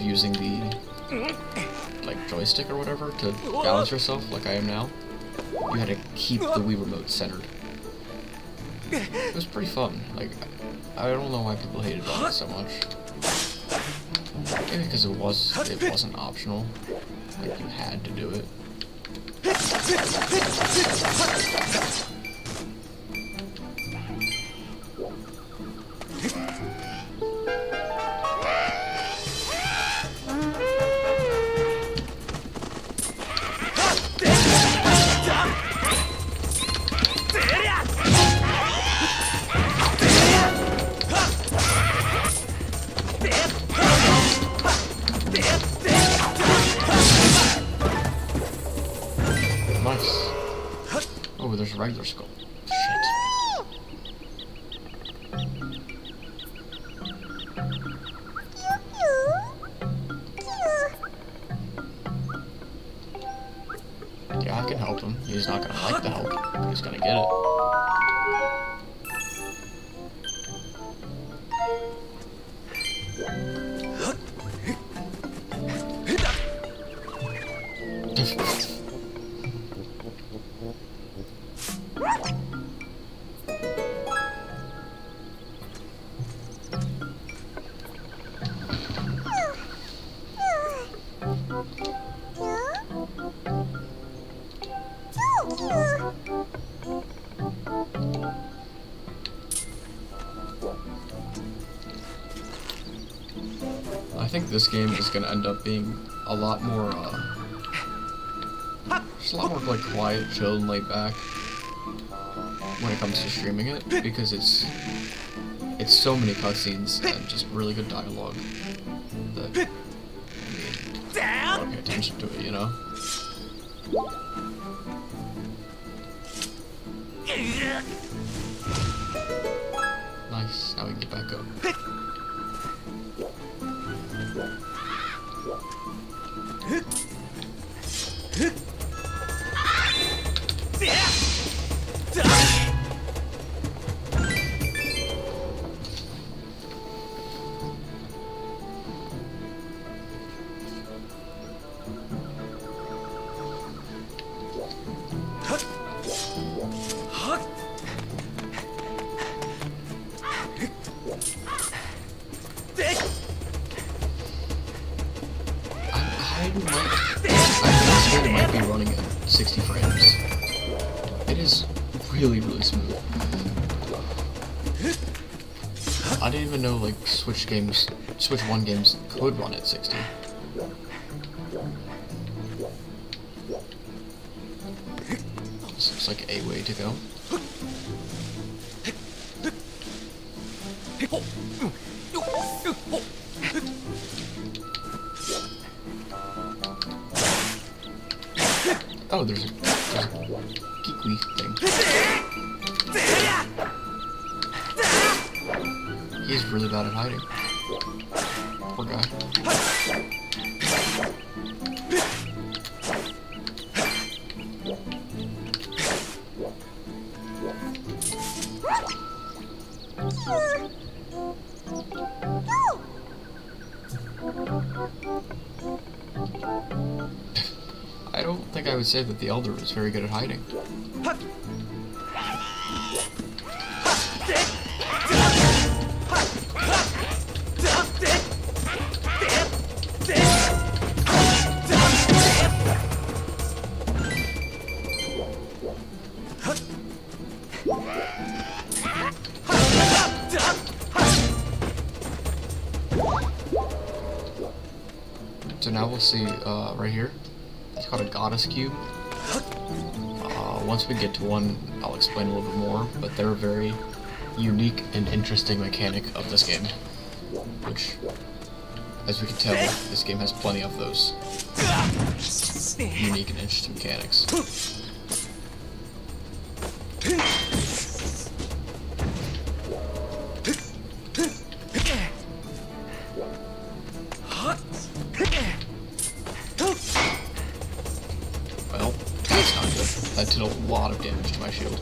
using the like joystick or whatever to balance yourself like I am now, you had to keep the Wii remote centered. It was pretty fun. Like, I don't know why people hated on it so much. Maybe because it wasn't optional. Like you had to do it. Nice. Oh, there's a regular skull. Shit. Yeah, I can help him. He's not gonna like the help, but he's gonna get it. I think this game is gonna end up being a lot more, just a lot more like quiet, chill, and laid back when it comes to streaming it, because it's so many cutscenes and just really good dialogue that I want to pay attention to it, you know? Nice. Now we can get back up. It might be running at 60 frames. It is really, really smooth. I didn't even know like Switch 1 games could run at 60. This looks like a way to go. Oh, there's a geeky thing. He's really bad at hiding. Poor guy. I don't think I would say that the Elder is very good at hiding. So now we'll see right here. It's called a goddess cube. Once we get to one, I'll explain a little bit more, but they're a very unique and interesting mechanic of this game, which As we can tell, this game has plenty of those unique and interesting mechanics. Well, that's not good. That did a lot of damage to my shield.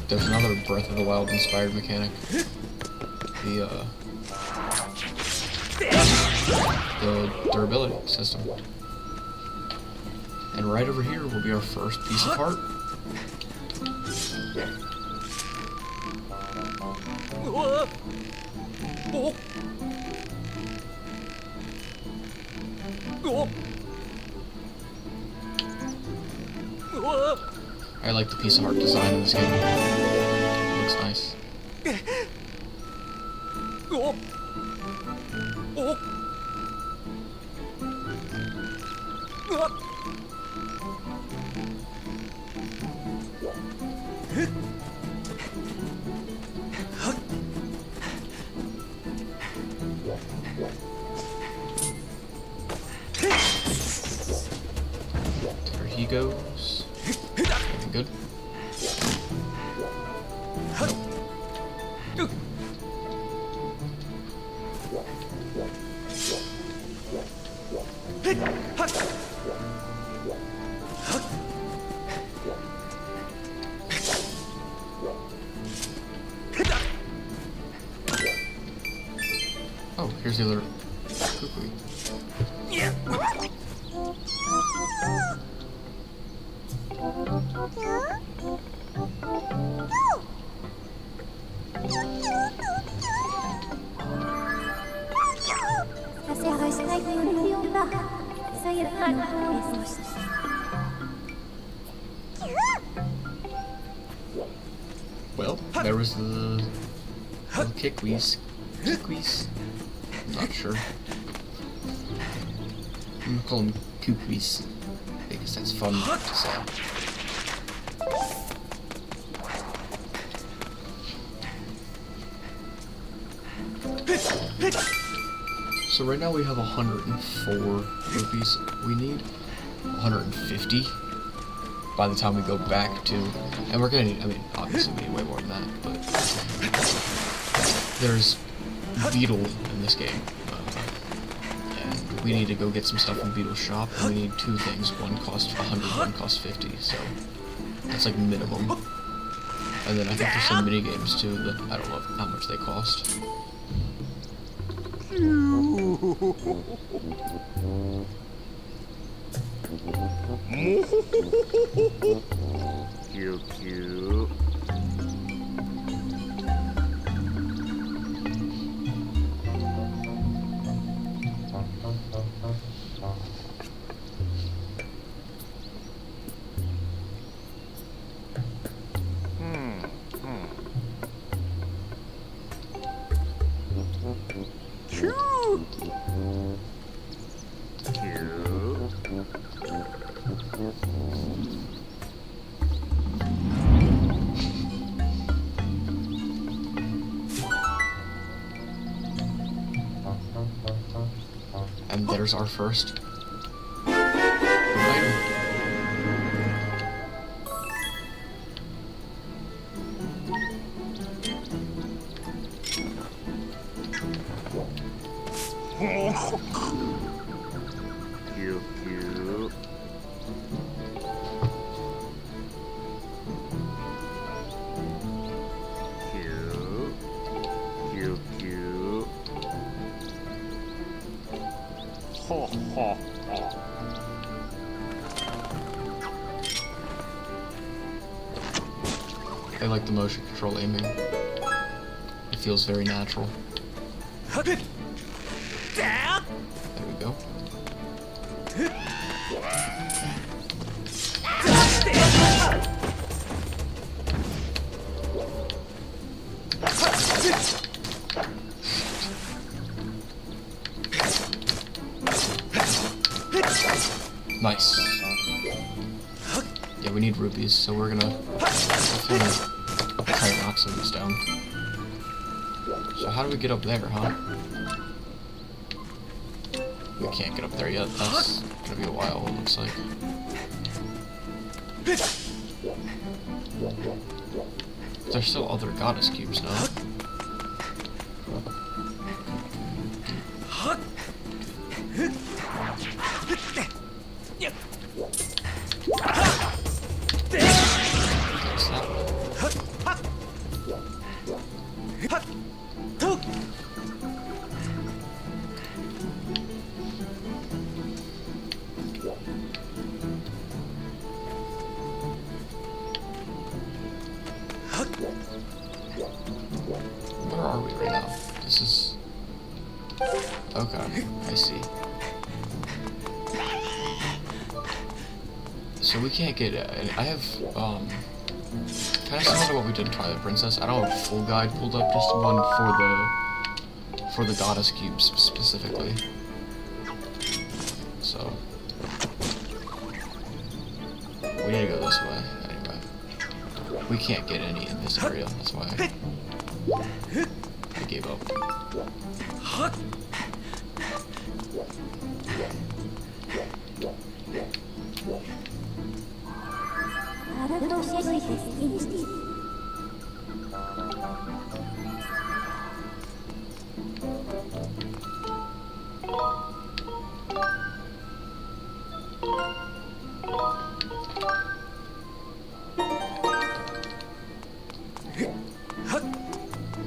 There's another Breath of the Wild inspired mechanic. The durability system. And right over here will be our first piece of heart. I like the piece of heart design in this game. It looks nice. There he goes. Looking good. Oh, here's the other kukui. Well, there was the little kikuis. Kikuis? I'm not sure. I'm gonna call them kikuis because that's fun to say. So right now we have 104 rupees. We need 150 by the time we go back to, and we're gonna need, I mean, obviously we need way more than that, but there's Beetle in this game, and we need to go get some stuff from Beetle's shop, and we need two things. One costs 100, one costs 50, so that's like minimum. And then I think there's some mini games too that I don't know how much they cost. Cute, cute. And there's our first item. Cute, cute. Cute. Cute, cute. Ho, ho, ho. I like the motion control aiming. It feels very natural. There we go. Nice. Yeah, we need rupees, so we're gonna try and knock some of these down. So how do we get up there, huh? We can't get up there yet. That's gonna be a while, it looks like. There's still other goddess cubes, no? What's that? Where are we right now? This is... Okay, I see. So we can't get... I have, kind of similar to what we did in Twilight Princess. I don't have a full guide pulled up, just one for the goddess cubes specifically. So... we need to go this way, anyway. We can't get any in this area, that's why I gave up.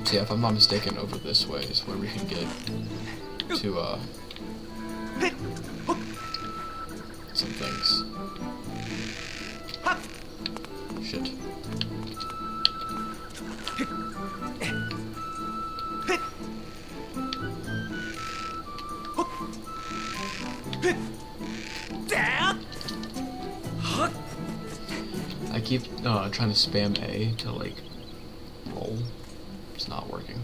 So yeah, if I'm not mistaken, over this way is where we can get to, some things. Shit. I keep trying to spam A to like roll. It's not working.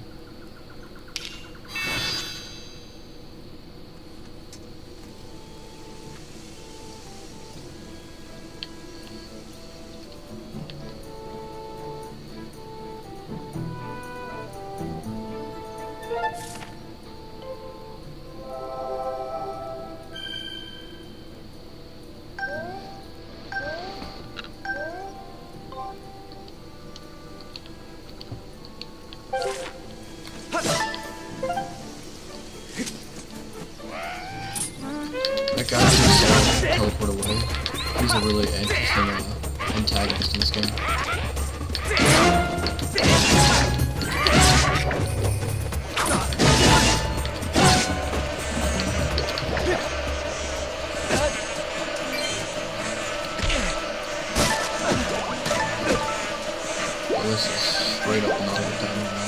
That guy just teleport away. He's a really interesting antagonist in this game. Oh, this is straight up not a good time right now.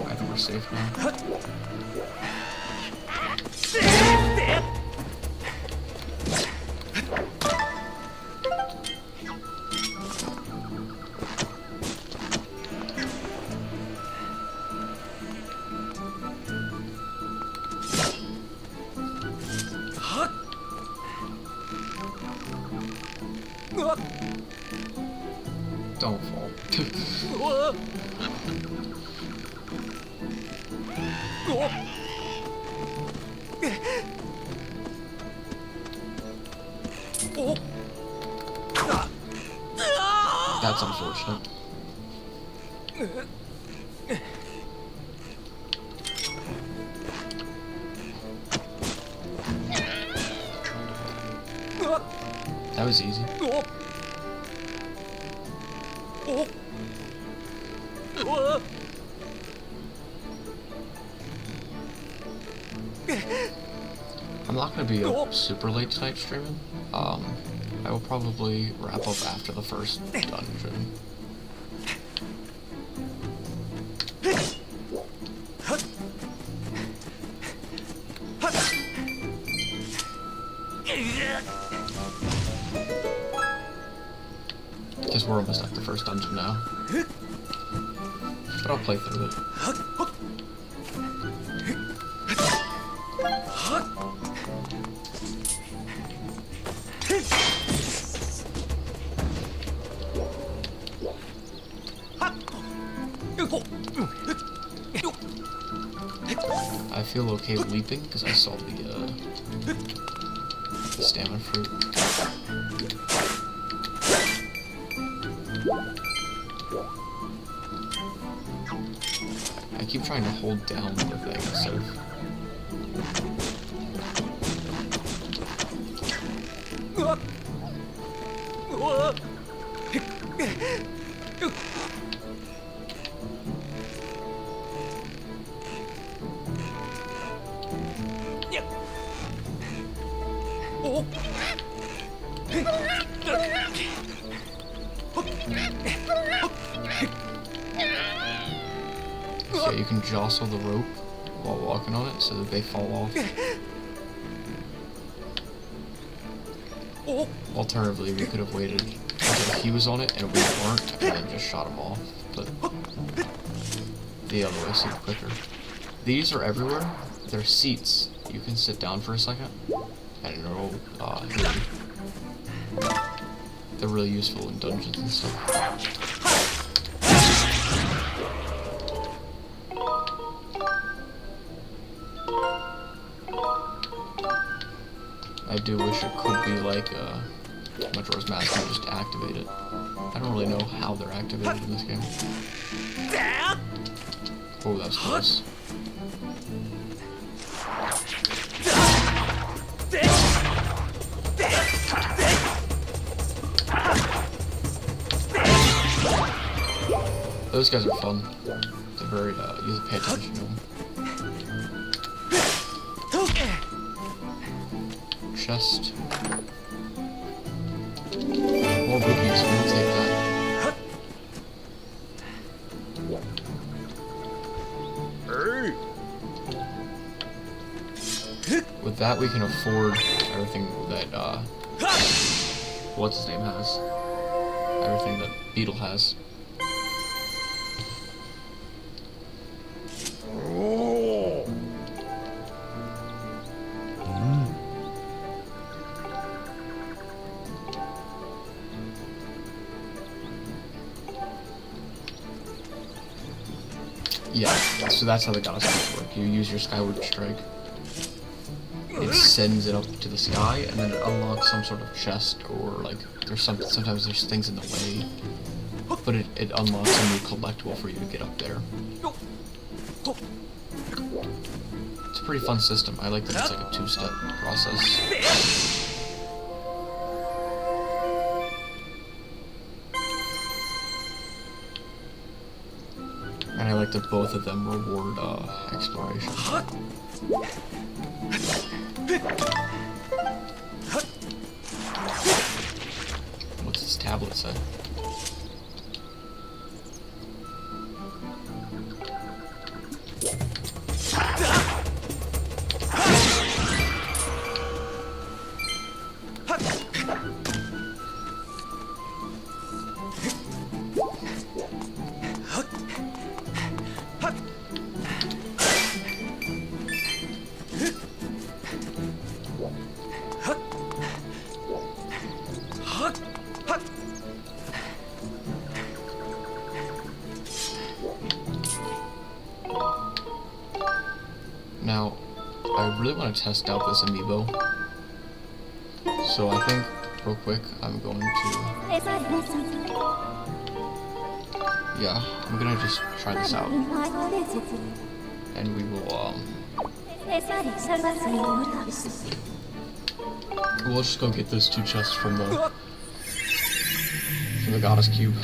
I think we're safe now. Don't fall. That's unfortunate. That was easy. I'm not going to be up super late tonight streaming. I will probably wrap up after the first dungeon. Guess we're almost at the first dungeon now. But I'll play through it. feel okay leaping because I saw the stamina fruit. I keep trying to hold down the thing instead of... So you can jostle the rope while walking on it so that they fall off. Alternatively, we could have waited until he was on it and we weren't, and then just shot him off. But the other way seemed quicker. These are everywhere. They're seats. You can sit down for a second, and it'll heal you. They're really useful in dungeons and stuff. I do wish it could be like Majora's Mask and just activate it. I don't really know how they're activated in this game. Oh, that was close. Those guys are fun. They're very, you have to pay attention to them. Chest. More rupees, we'll take that. With that, we can afford everything that, what's his name has. Everything that Beetle has. Yeah, so that's how the goddess work. You use your Skyward Strike. It sends it up to the sky, and then it unlocks some sort of chest, or like sometimes there's things in the way, but it unlocks a new collectible for you to get up there. It's a pretty fun system. I like that it's like a two-step process. And I like that both of them reward exploration. What's this tablet say? Now, I really want to test out this amiibo, so I think, real quick, I'm going to, yeah, I'm gonna just try this out, and we will, we'll just go get those two chests from the goddess cube.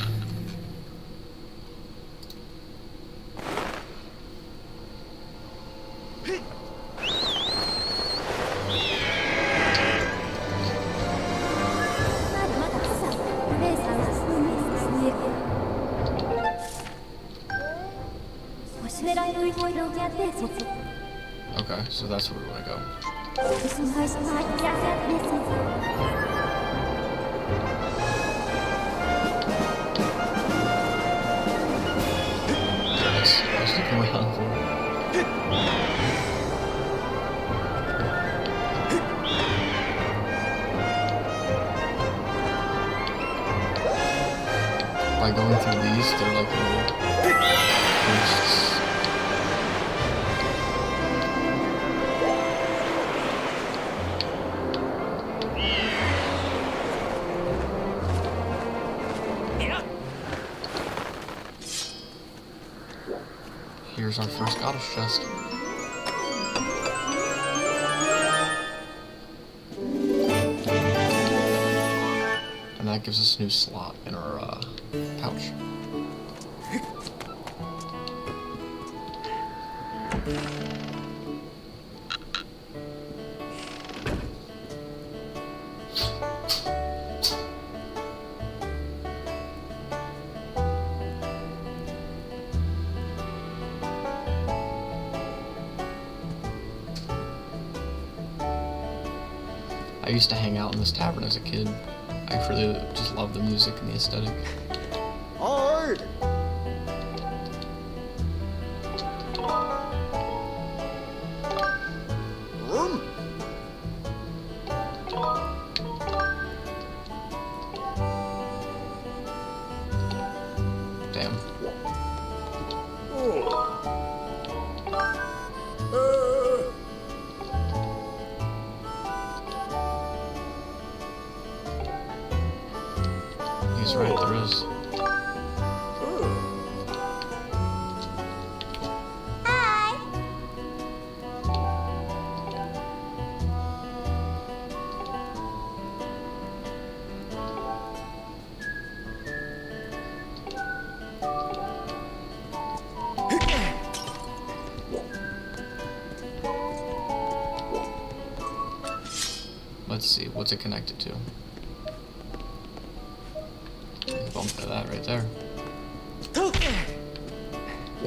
Okay, so that's where we want to go. Nice. I was looking around for it. By going through these, they're like little boosts. there's our first goddess chest. And that gives us a new slot in our pouch. I used to hang out in this tavern as a kid. I really just love the music and the aesthetic. Hard! Damn. He's right, there is. Hi. Let's see, what's it connected to? Bump to that right there. No,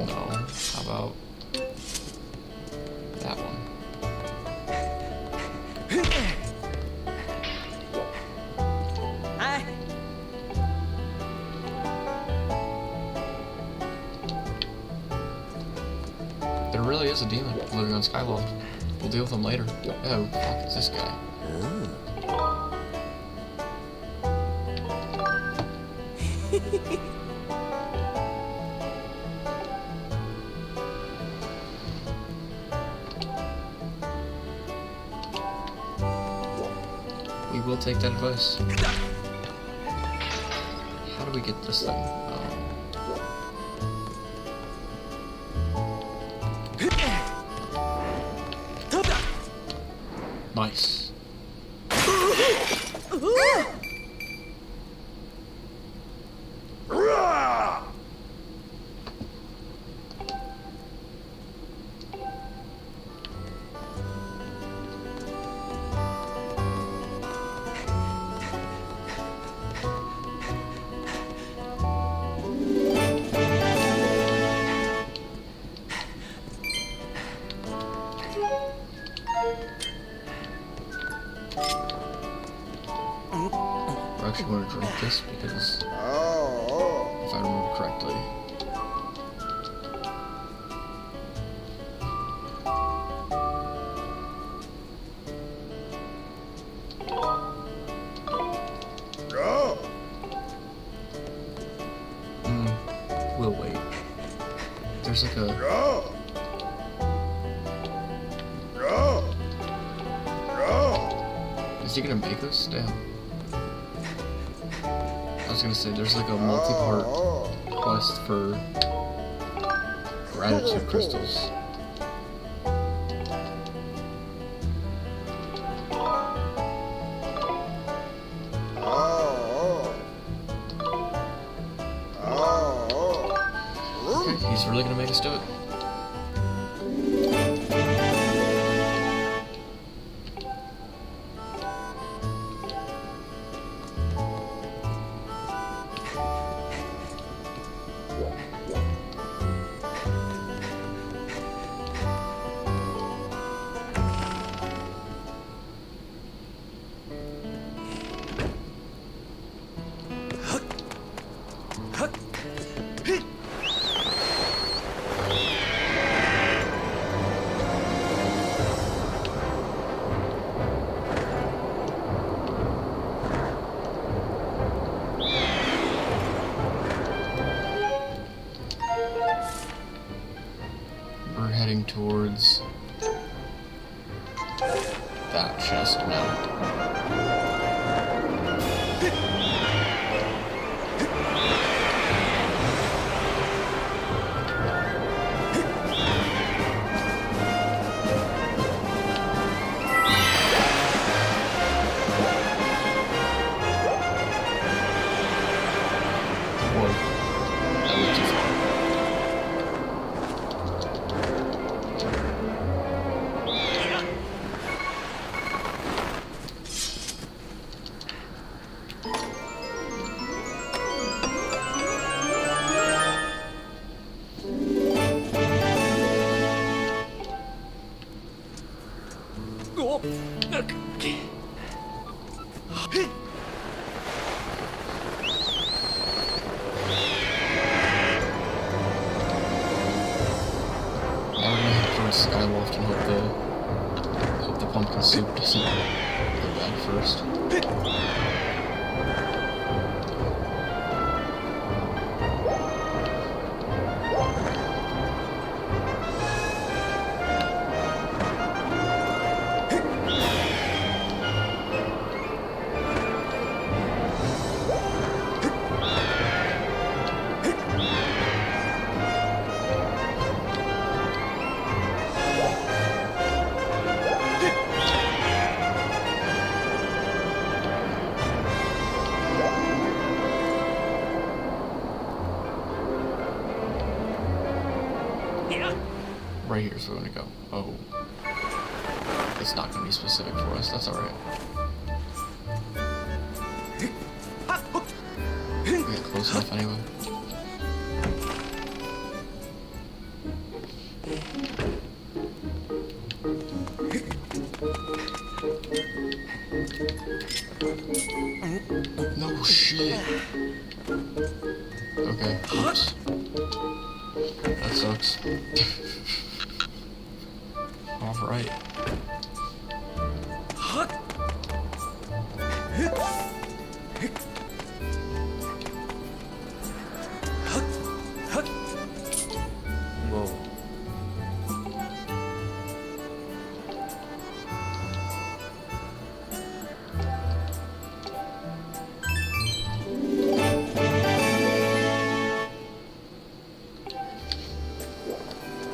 how about that one? Hi. There really is a demon living on Skyloft. We'll deal with him later. Oh, fuck, it's this guy. We will take that advice. How do we get this thing? Nice. We're actually going to drink this because, if I remember correctly, we'll wait. There's like a... Is he gonna make us? Damn. I was gonna say, there's like a multi-part quest for gratitude crystals. Okay, he's really gonna make us do it. We're heading towards that chest now. Now we're gonna head towards Skyloft and hope the pumpkin soup doesn't go bad first. Yeah. Right here is where we're gonna go. Oh. It's not gonna be specific for us, that's alright. We get close enough anyway. No shit. Okay, oops. That sucks. Alright. Whoa.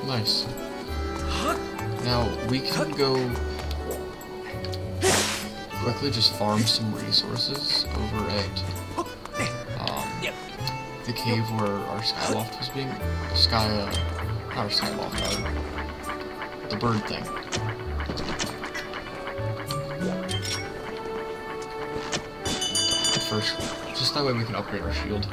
Nice. Now, we can go quickly just farm some resources over at the cave where our Skyloft was being... not our Skyloft, the bird thing. First, just that way we can upgrade our shield.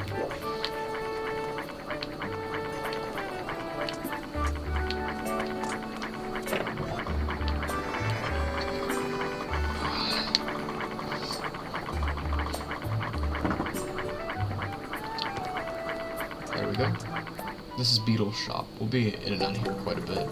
There we go. This is Beetle's shop. We'll be in and out of here quite a bit.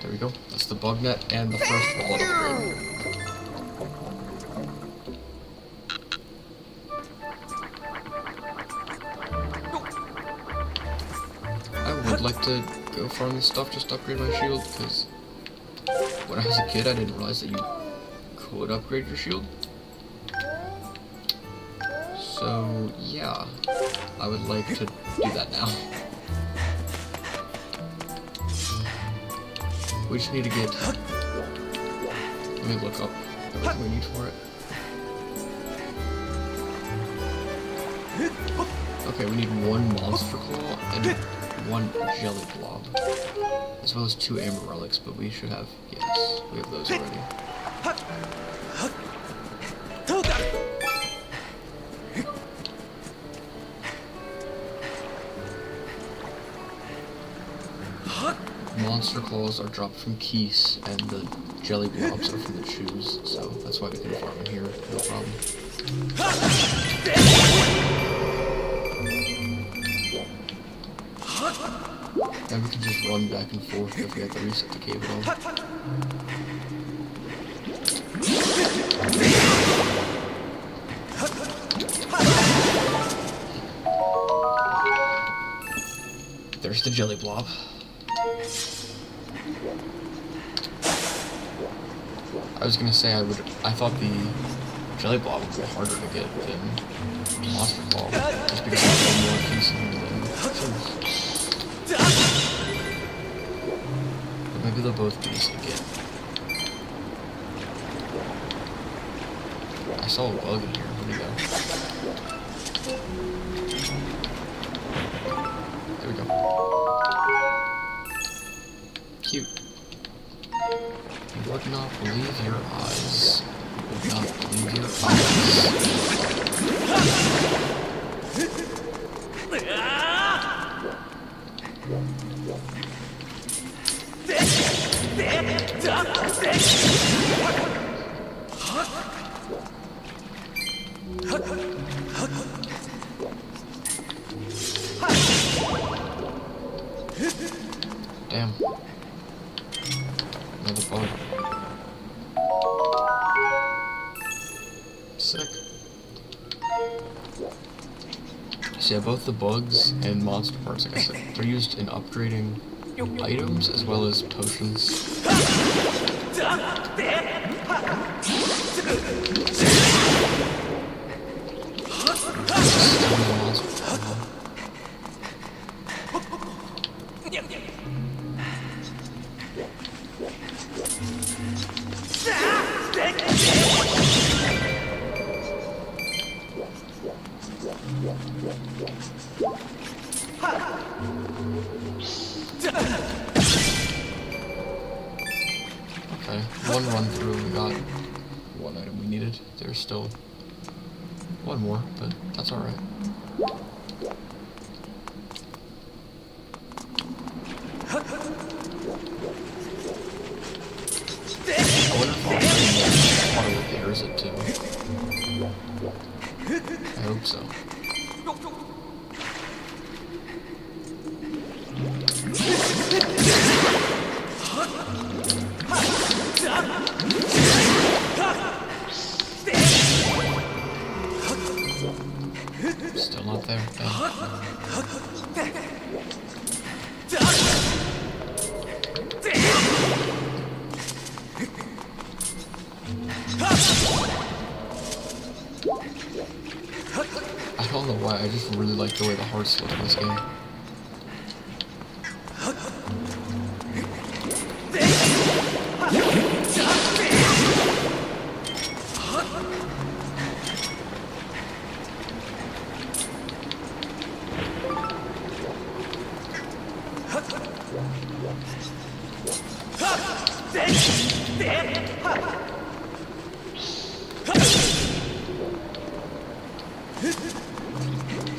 There we go. That's the bug net and the first wallet upgrade. I would like to go farm this stuff just to upgrade my shield, because when I was a kid I didn't realize that you could upgrade your shield. So yeah, I would like to do that now. We just need to get... Let me look up everything we need for it. Okay, we need one monster claw and one jelly blob. As well as 2 amber relics, but we should have... Yes, we have those already. Monster claws are dropped from Keese, and the jelly blobs are from the shoes, so that's why we can farm in here, no problem. And we can just run back and forth if we have to reset the cave at all. There's the jelly blob. I was gonna say I thought the jelly blob would be harder to get than monster claw, just because both these again. I saw a bug in here. Where'd he go? There we go. Cute. You would not believe your eyes. You would not believe your Damn. Another bug. Sick. So yeah, both the bugs and monster parts, like I said, they're used in upgrading items as well as potions. Okay, one run through, we got one item we needed. There's still one more, but that's alright. I wonder if auto repairs it too. I hope so. Still not there. I don't know why, I just really like the way the hearts look in this game.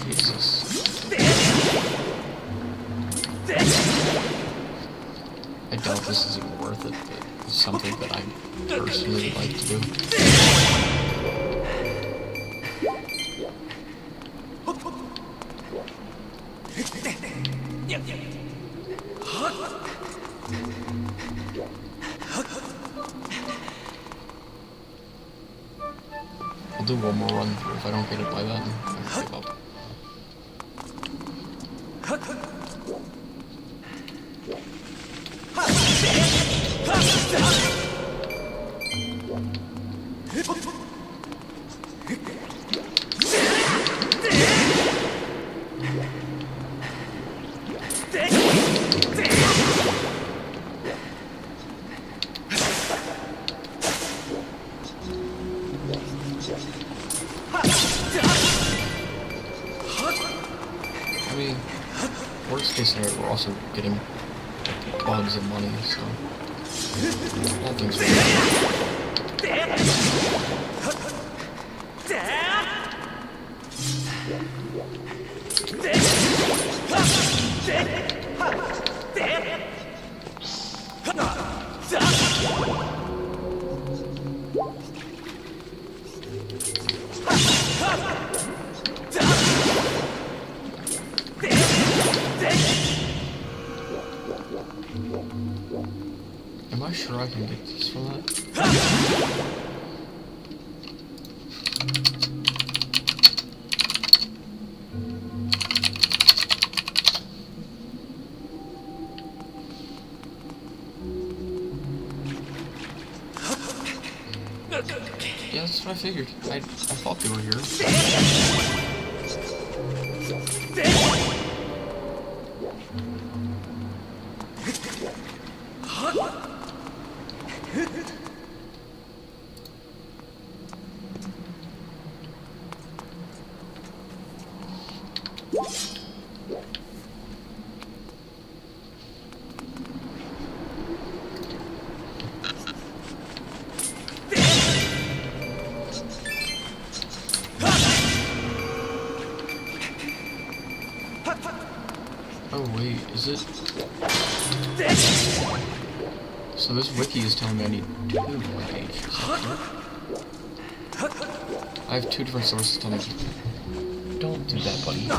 Jesus. I doubt this is even worth it, but it's something that I personally like to do. I'll do one more run through. If I don't get it by then, I'll give up. I mean, worst case scenario, we're also getting bugs and money, so all things are Am I sure I can get this from that? Yeah, that's what I figured. I thought they were here. Oh wait, is it? So this wiki is telling me I need 2 more pages. Is that correct? I have 2 different sources telling me. Don't do that, buddy.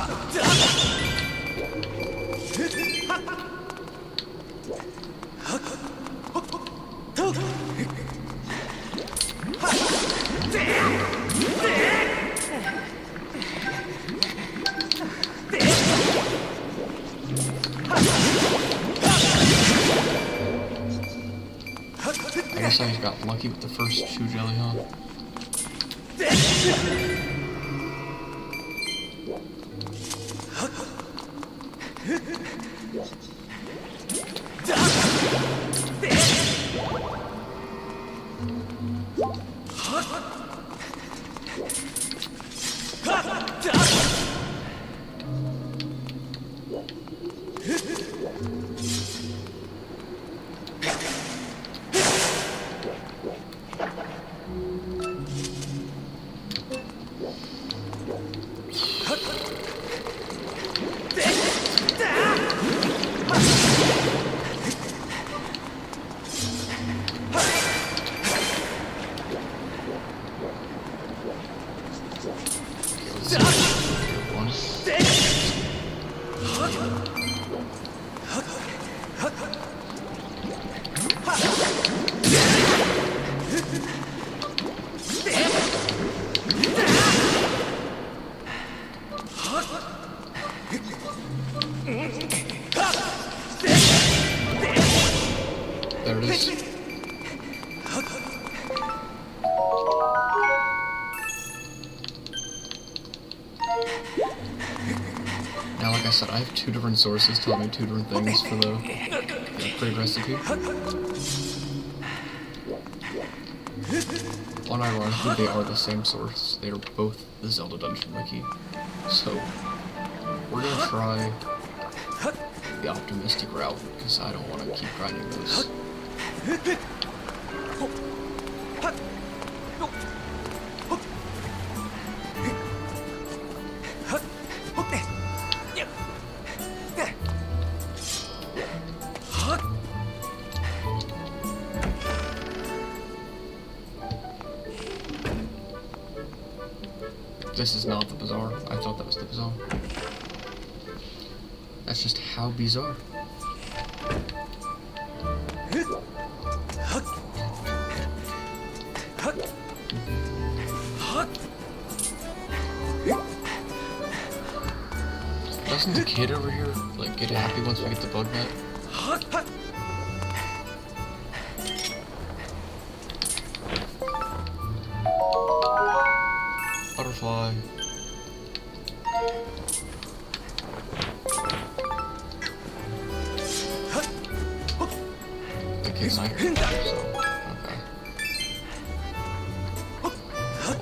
I guess I got lucky with the first shoe jelly, huh? There it is. Now, like I said, I have 2 different sources telling me 2 different things for the upgrade recipe. Unironically, they are the same source. They are both the Zelda Dungeon Wiki. So, we're gonna try the optimistic route, because I don't want to keep grinding those. This is not the bazaar. I thought that was the bazaar. That's just how bizarre. Doesn't the kid over here, like, get happy once we get the bug net? Butterfly. The kid's not here, so, okay.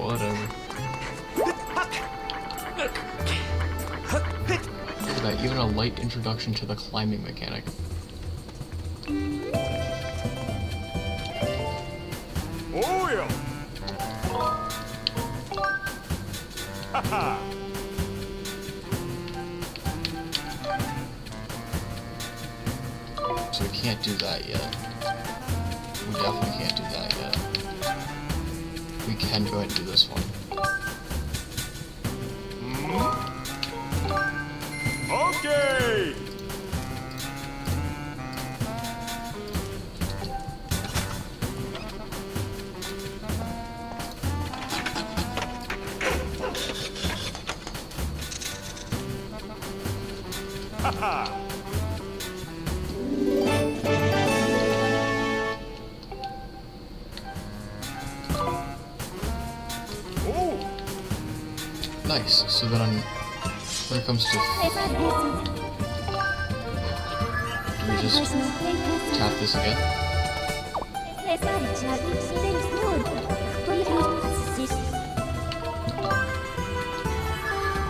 Whatever. Look at that, even a light introduction to the climbing mechanic. Oh yeah. Haha. So we can't do that yet. We definitely can't do that yet. We can go ahead and do this one. Okay. Haha. Oh. Nice. So then when it comes to, do we just tap this again?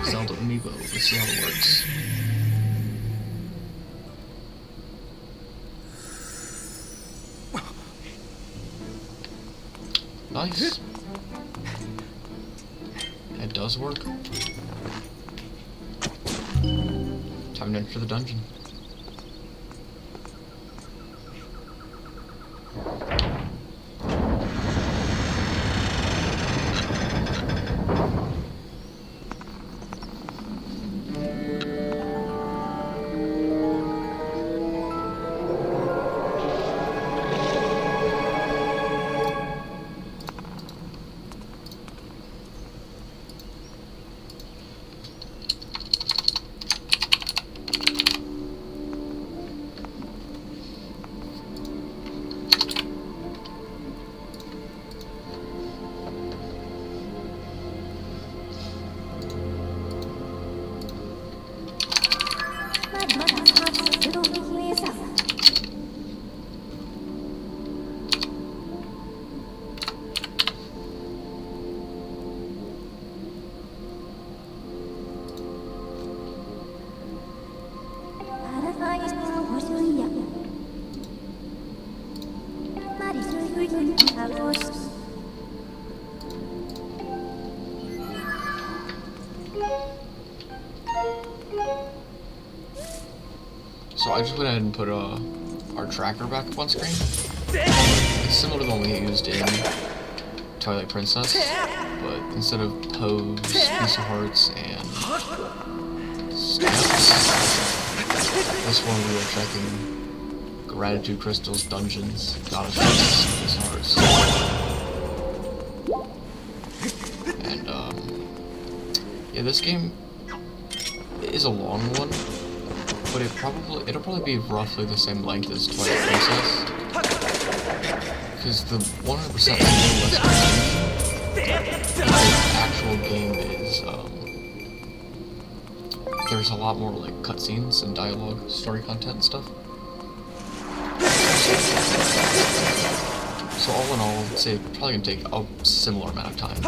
Zelda Amiibo. Let's see how it works. Nice. It does work. Time to enter the dungeon. So I just went ahead and put our tracker back up on screen. It's similar to the one we used in Twilight Princess, but instead of pose, piece of hearts, and stamps, this one we are checking gratitude crystals, dungeons, goddess crystals, piece of hearts. And yeah, this game is a long one. But it'll probably be roughly the same length as Twilight Princess, because the 100% the actual game is there's a lot more like cutscenes and dialogue, story content and stuff. So all in all, I'd say it's probably gonna take a similar amount of time.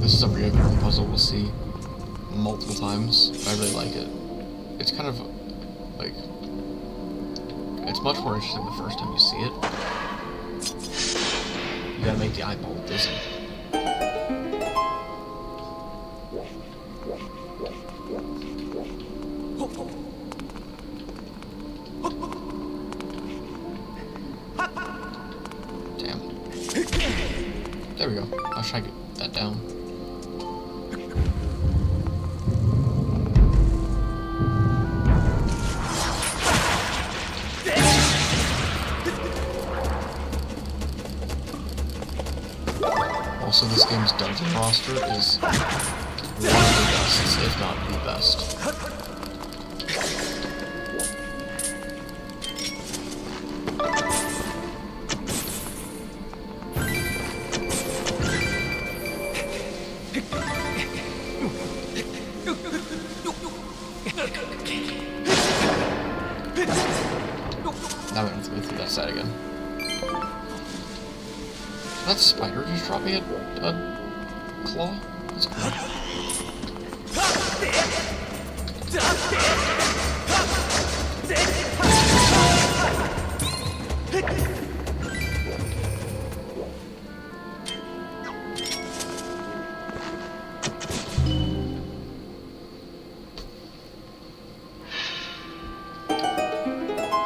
This is a recurring puzzle we'll see multiple times. I really like it. It's kind of like, it's much more interesting the first time you see it. You gotta make the eyeball dizzy. Damn. There we go. I was trying to get that down. Also, this game's dungeon roster is one of the best, if not the best. Now we don't have to go through that side again. That spider just dropped me a claw? That's cool.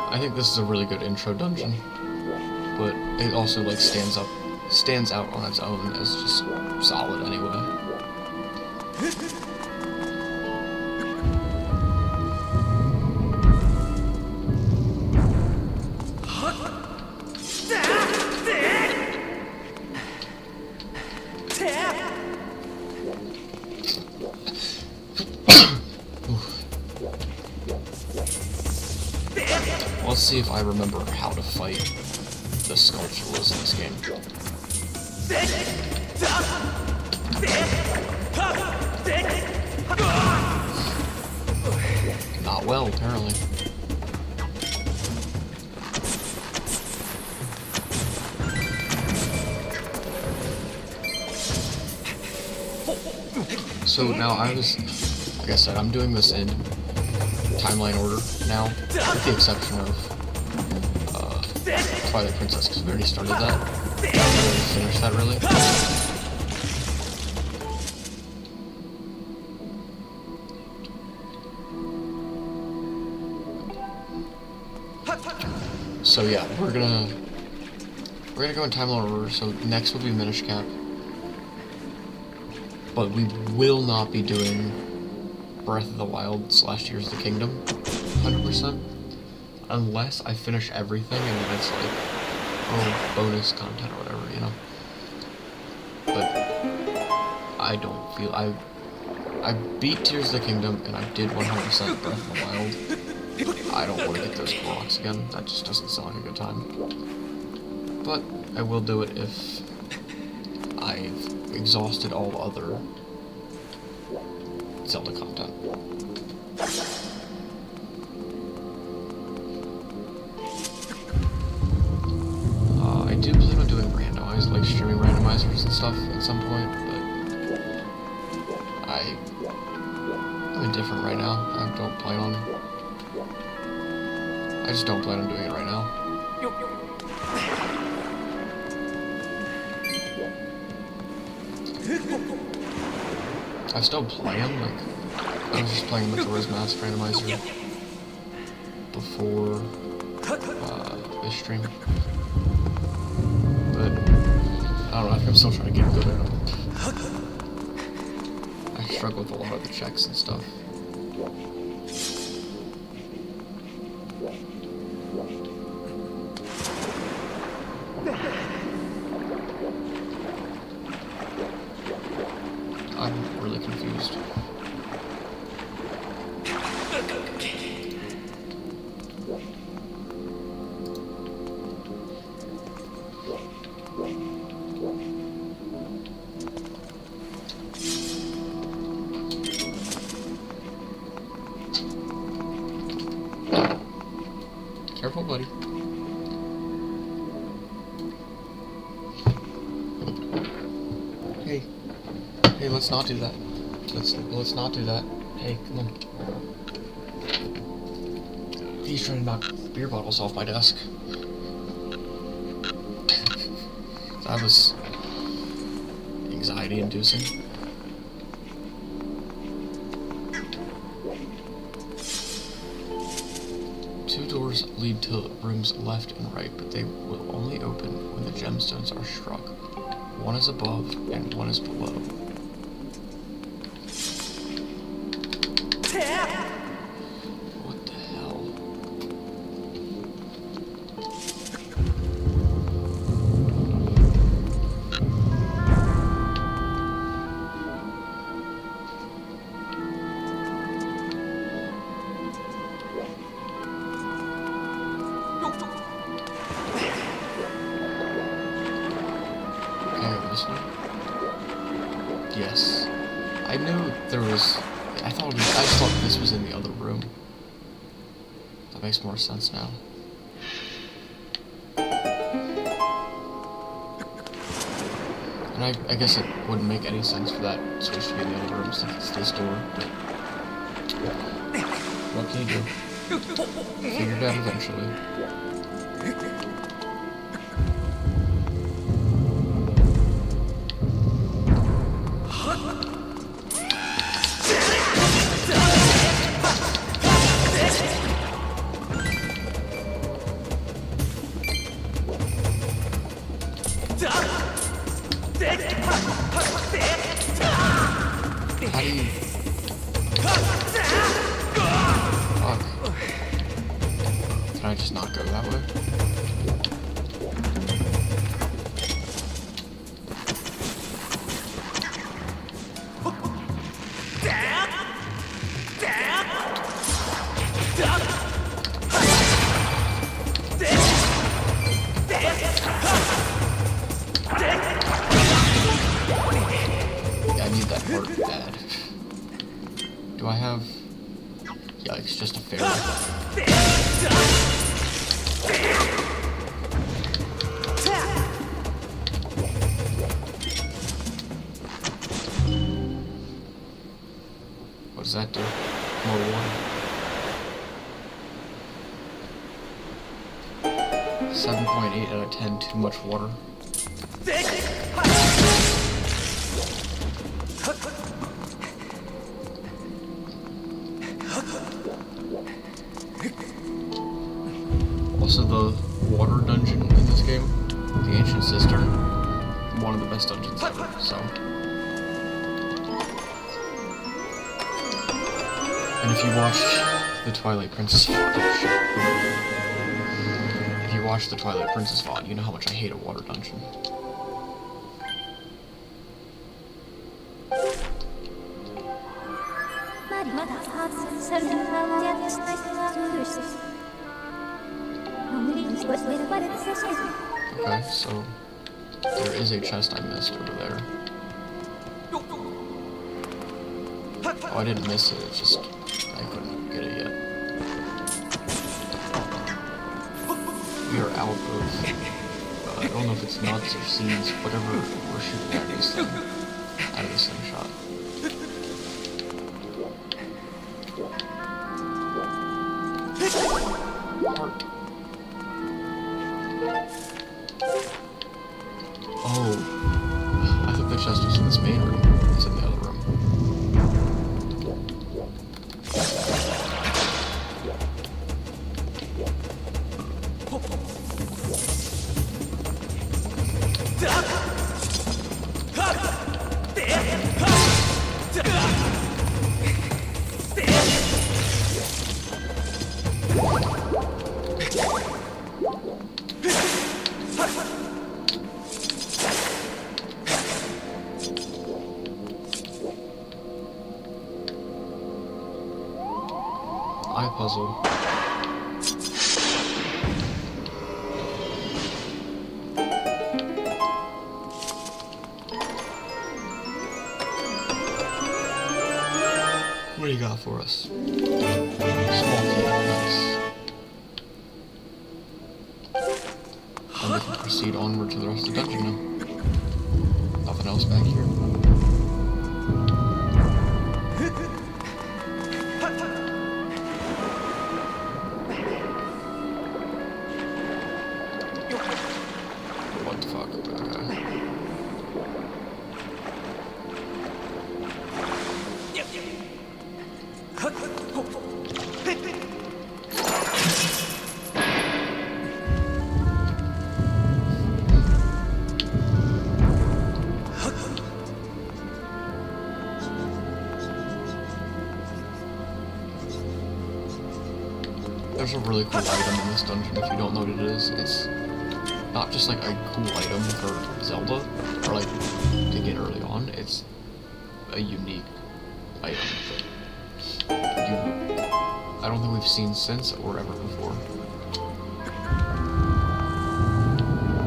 I think this is a really good intro dungeon, but it also like stands out on its own as just solid anyway. Let's see if I remember how to fight the sculpturals in this game. Not well, apparently. So now like I said, I'm doing this in timeline order now, with the exception of Twilight Princess, because we already started that. I haven't really finished that, really. So yeah, we're gonna go in timeline order. So next will be Minish Cap, but we will not be doing Breath of the Wild / Tears of the Kingdom 100%, unless I finish everything and then it's like, oh, bonus content or whatever, you know. But I don't feel I beat Tears of the Kingdom and I did 100% Breath of the Wild. I don't want to get those rocks again. That just doesn't sound like a good time. But I will do it if I've exhausted all other Zelda content. I do plan on doing randomized, like streaming randomizers and stuff at some point, but I'm indifferent right now. I just don't plan on doing it right now. I still play them, like, I was just playing Majora's Mask randomizer before this stream. But, I don't know, I think I'm still trying to get good at them. I struggle with a lot of the checks and stuff. I'm really confused. Careful, buddy. Hey, let's not do that. Let's not do that. Hey, come on. He's trying to knock beer bottles off my desk. That was anxiety-inducing. Two doors lead to rooms left and right, but they will only open when the gemstones are struck. One is above and one is below. What the hell? This one? Yes. I knew there was... I just thought this was in the other room. That makes more sense now. And I guess it wouldn't make any sense for that switch to be in the other room since it's this door, but... What can you do? Figure it out eventually. How do you... Fuck. Can I just not go that way? part bad. Do I have... Yikes, just a fairy. What does that do? More water. 7.8 out of 10, too much water. Also, the water dungeon in this game, the Ancient Cistern, one of the best dungeons ever, so. And if you watch the Twilight Princess VOD, if you watch the Twilight Princess VOD, you know how much I hate a water dungeon. Okay, so there is a chest I missed over there. Oh, I didn't miss it, it's just I couldn't get it yet. We are out of, I don't know if it's nuts or seeds, whatever we're shooting at this thing, out of this slingshot. Heart. Oh, I thought the chest was in this main room. It's in the other room. Eye puzzle. What do you got for us? Small key, nice. And we can proceed onward to the rest of the dungeon now. Nothing else back here. What the fuck? Okay. There's a really cool item in this dungeon if you don't know what it is. It's not just like a cool item for Zelda, or like to get early on, it's a unique item that I don't think we've seen since or ever before.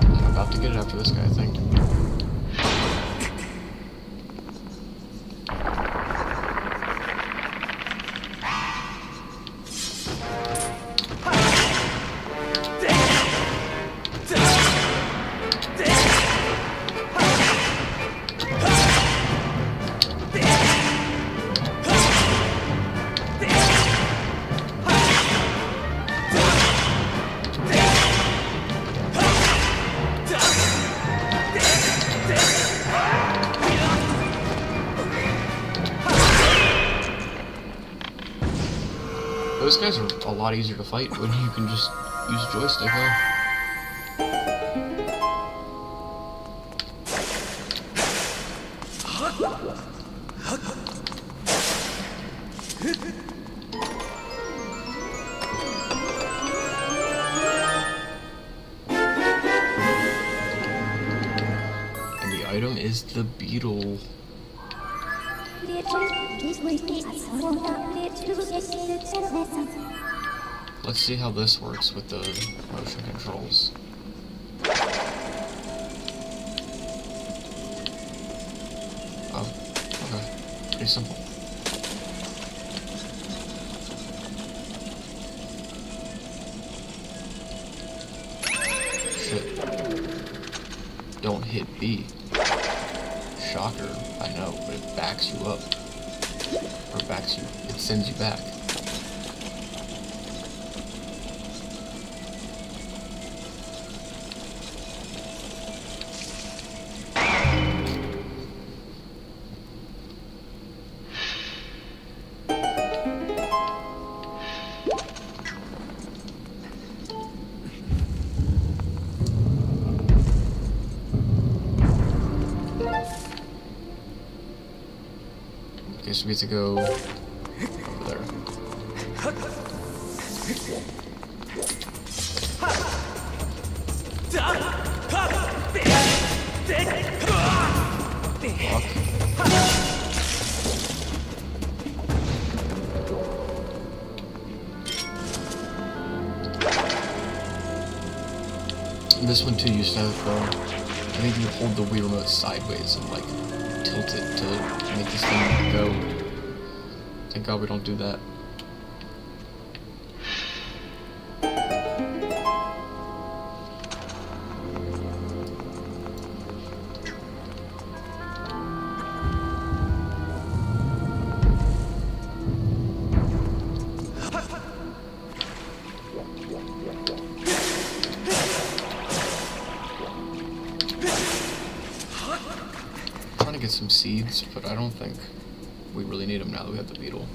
And I'm about to get it after this guy, I think. Those guys are a lot easier to fight when you can just use a joystick, huh? And the item is the beetle. Let's see how this works with the motion controls. Oh, okay. pretty simple. Shit. Don't hit B. Shocker, I know, but it backs you up. Or backs you, it sends you back. Okay, so we have to go over there. This one too used to have, I think you would hold the Wii Remote sideways and like tilt it to make this thing go. Thank God we don't do that. Trying to get some seeds, but I don't think we really need them now that we have the beetle.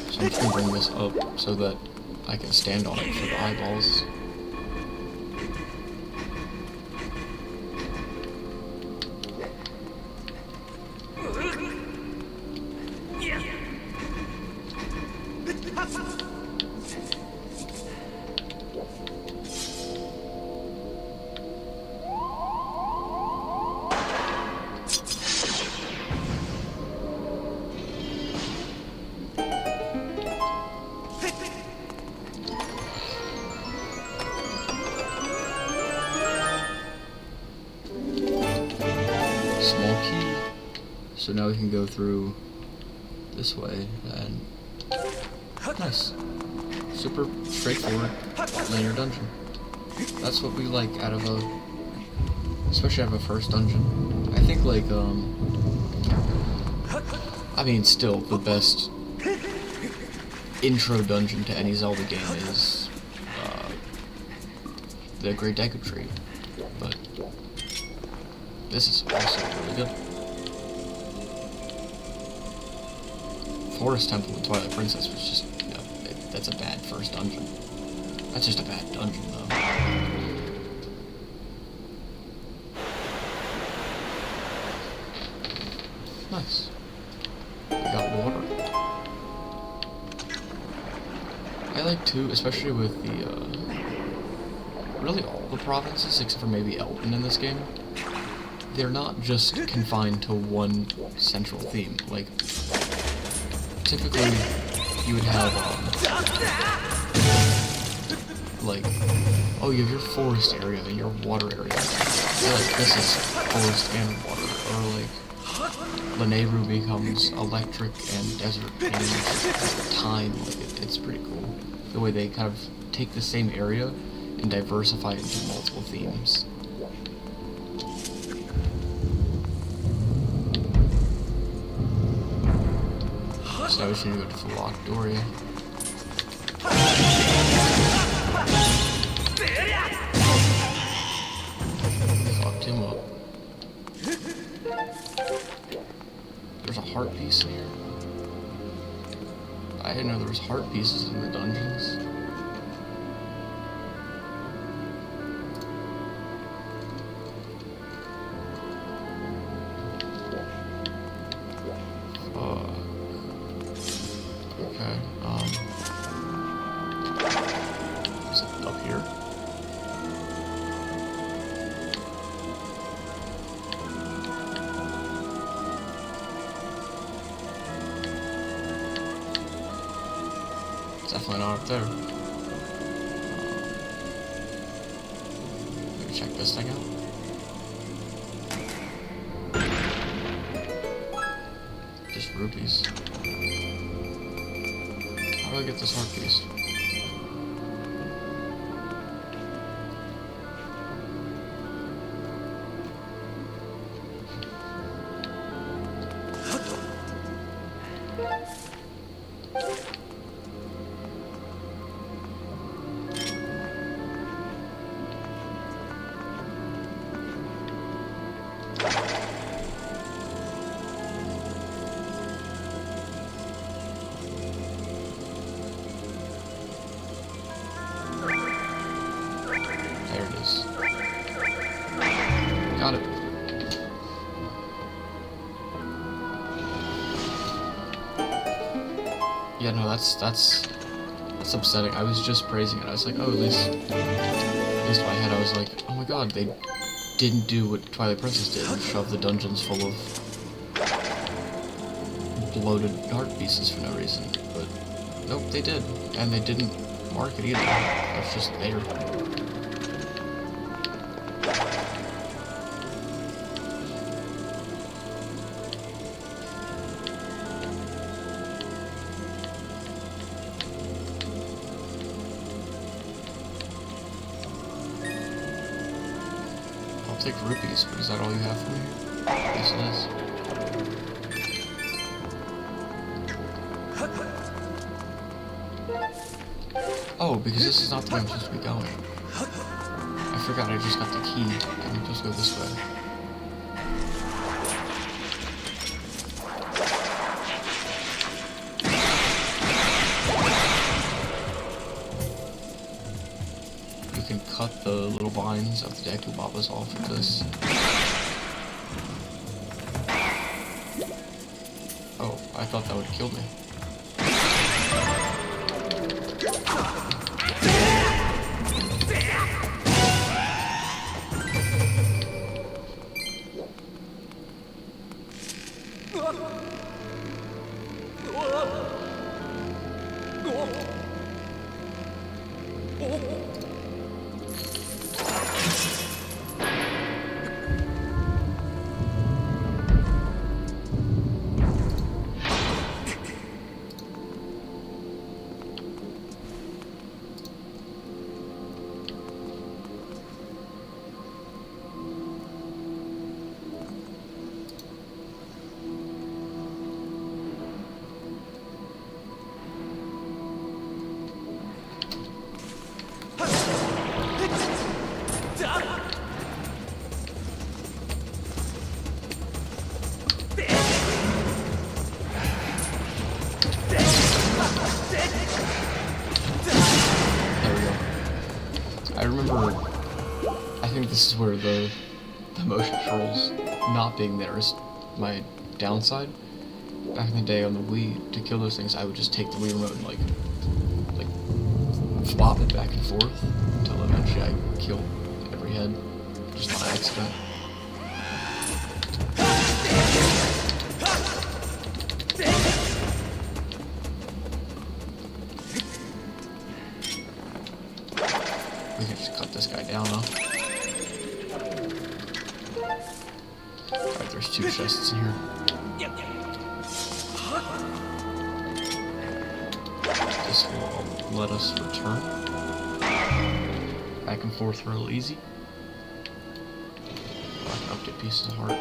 So I'm just gonna bring this up so that I can stand on it for the eyeballs. Small key. So now we can go through this way and nice. Super straightforward linear dungeon. That's what we like out of especially out of a first dungeon. I think like I mean still the best intro dungeon to any Zelda game is the Great Deku Tree. But this is also really good. Forest Temple in Twilight Princess was just, you know, that's a bad first dungeon. That's just a bad dungeon, though. Nice. We got water. I like too, especially with the, really all the provinces, except for maybe Elton in this game. They're not just confined to one central theme. Like, typically, you would have, like, oh, you have your forest area and your water area. So, like, this is forest and water. Or, like, Lanayru becomes electric and desert and time. Like, it's pretty cool. The way they kind of take the same area and diversify it into multiple themes. So I wish you to go to the locked door, yeah. Fucked him up. There's a heart piece in here. I didn't know there was heart pieces in the dungeons. Okay, is it up here? definitely not up there. Maybe check this thing out. Just rupees. How do I get this heart piece? There it is. Got it. Yeah, no, that's upsetting. I was just praising it. I was like, oh, at least in my head, I was like, oh my god, they didn't do what Twilight Princess did and shove the dungeons full of bloated heart pieces for no reason. But nope, they did, and they didn't mark it either. It's just there. I'll take rupees, but is that all you have for me? Yes, it is. Oh, because this is not the way I'm supposed to be going. I forgot I just got the key. I'm supposed to go this way. You can cut the little vines of the Dekubabas off with this. Oh, I thought that would have killed me. I think this is where the motion controls not being there is my downside. Back in the day on the Wii, to kill those things, I would just take the Wii remote and like flop it back and forth until eventually I killed every head just by accident. We can just cut this guy down, huh? Alright, there's two chests in here. This will let us return. Back and forth real easy. I can update pieces of heart.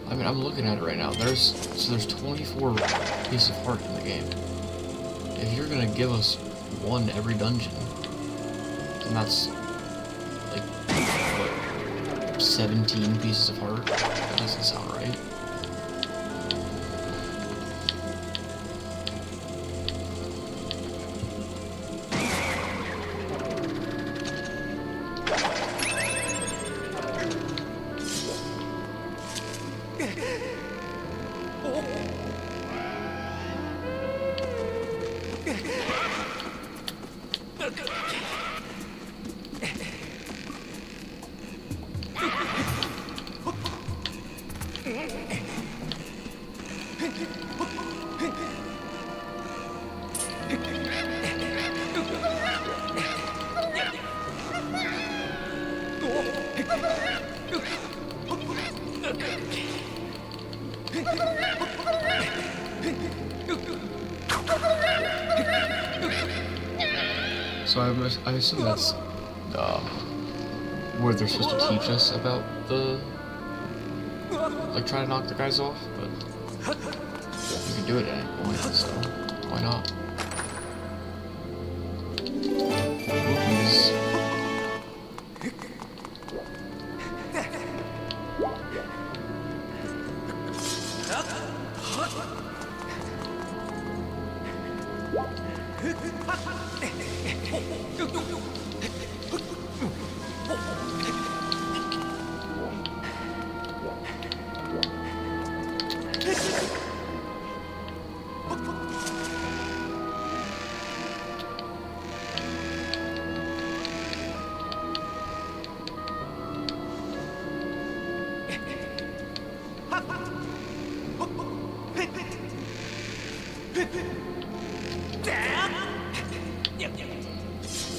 I mean, I'm looking at it right now. There's 24 pieces of heart in the game. If you're gonna give us one every dungeon, then that's like what, 17 pieces of heart? That doesn't sound right. So I assume that's where they're supposed to teach us about the like trying to knock the guys off, but you can do it at any point, so why not? Whoopies.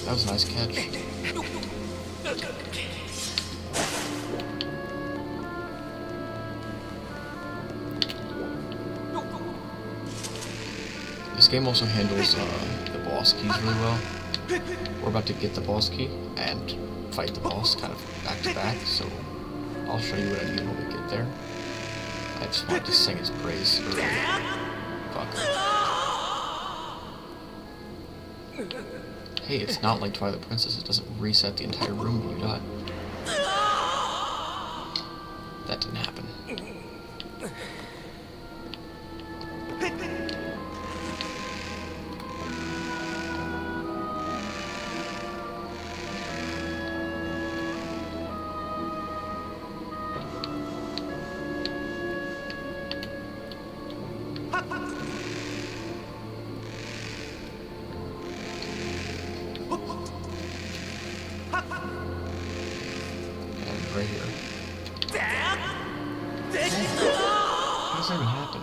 That was a nice catch. This game also handles the boss keys really well. We're about to get the boss key and fight the boss kind of back to back, so I'll show you what I mean when we get there. I just wanted to sing its praise early. Fuck. Hey, it's not like Twilight Princess. It doesn't reset the entire room when you die. That didn't happen. And right here. How does that even happen?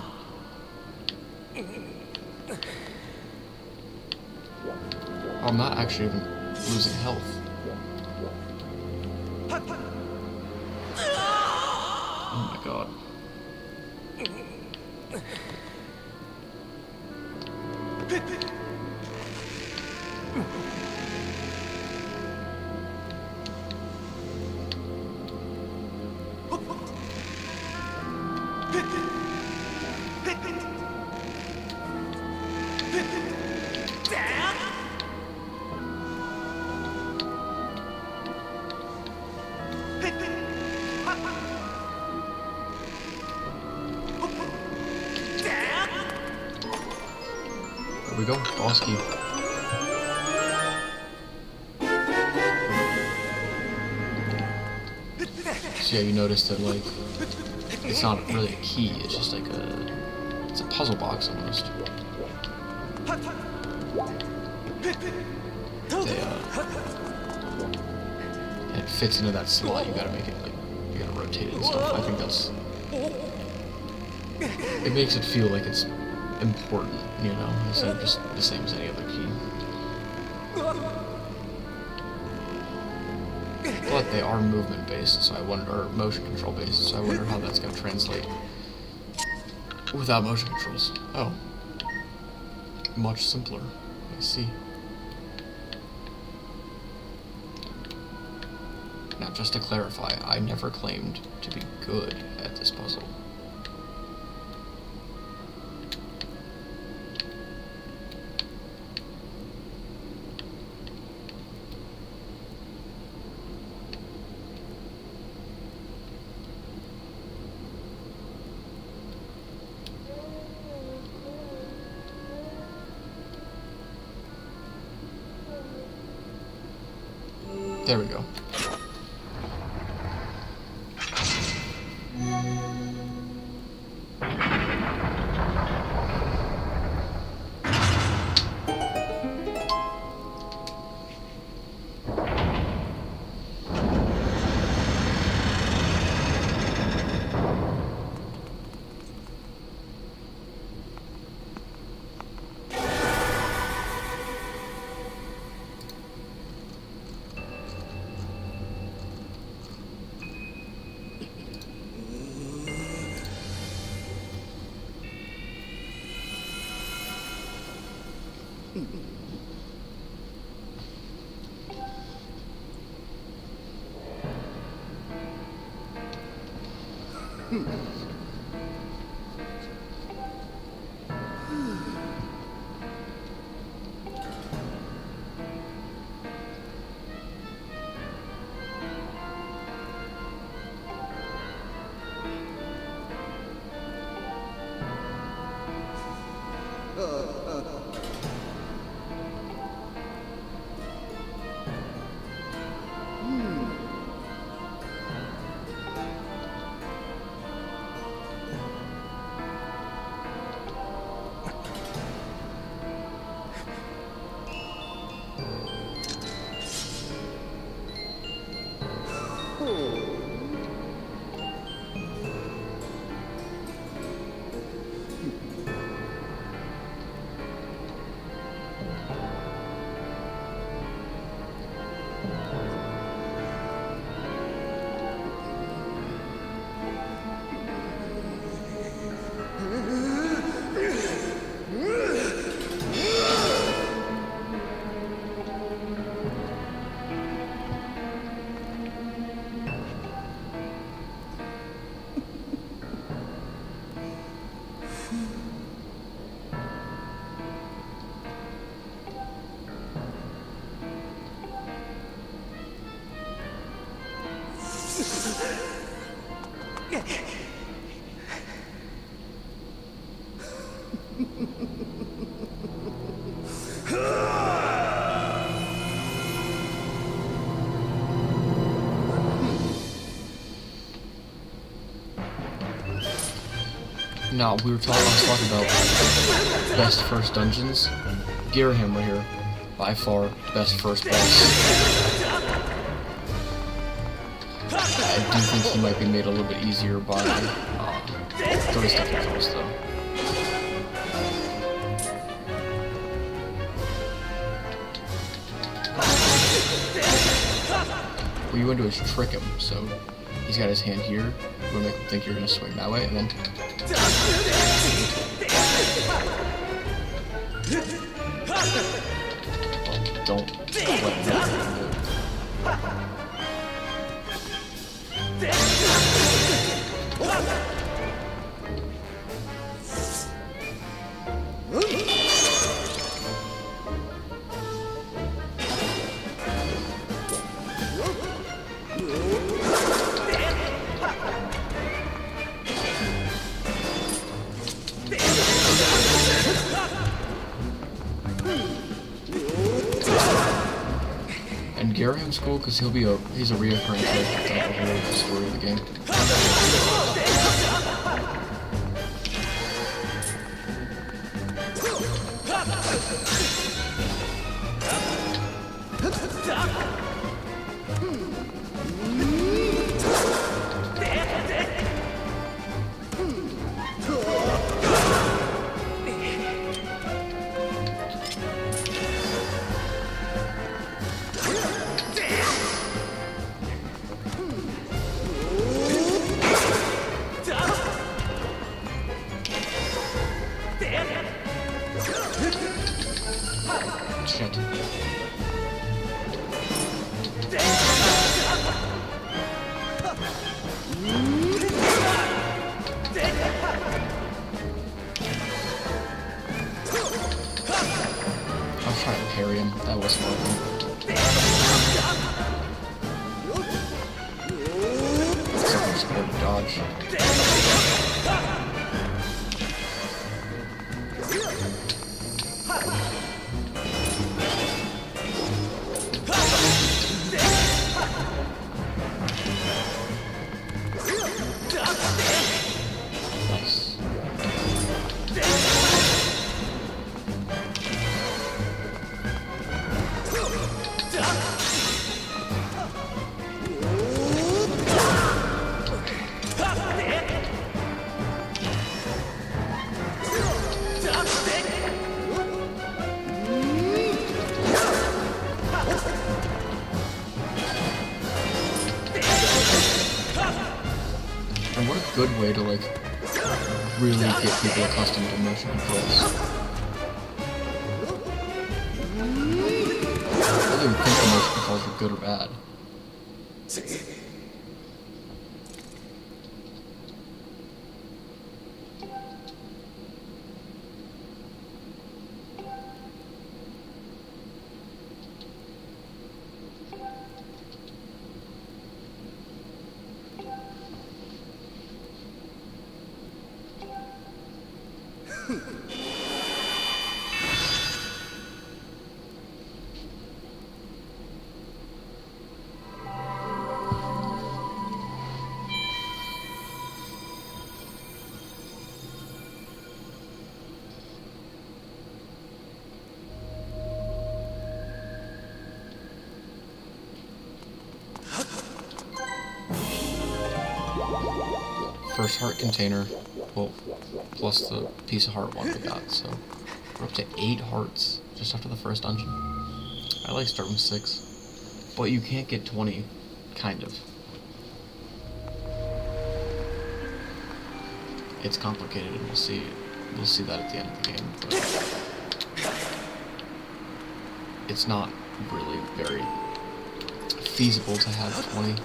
Oh, I'm not actually even losing health. Oh my god. There we go, boss key. So yeah, you notice that like it's not really a key, it's just like it's a puzzle box almost. It fits into that slot, you gotta make it like, you gotta rotate it and stuff. I think that's, it makes it feel like it's important, you know, instead of just the same as any other key. But they are movement based, so I wonder, or motion control based, so I wonder how that's going to translate without motion controls. Oh. Much simpler. I see. Now, just to clarify, I never claimed to be good at this puzzle. There we go. Now, I was talking about best first dungeons. Gearham right here, by far, best first boss. I do think he might be made a little bit easier by joystick controls, though. What you want to do is trick him, so he's got his hand here. You want to make him think you're going to swing that way, and then... Oh, don't let him do it. And Garaham's cool because he's a reoccurring character throughout the whole story of the game. Shit. I'll try to parry him. That was working. Something's hard to dodge. Nice. And what a good way to, like, really get people accustomed to motion controls. I don't even think the motion controls are good or bad. first heart container, well, plus the piece of heart one we got, so we're up to 8 hearts just after the first dungeon. I like starting with 6, but you can't get 20, kind of. It's complicated, and we'll see that at the end of the game, but it's not really very feasible to have 20.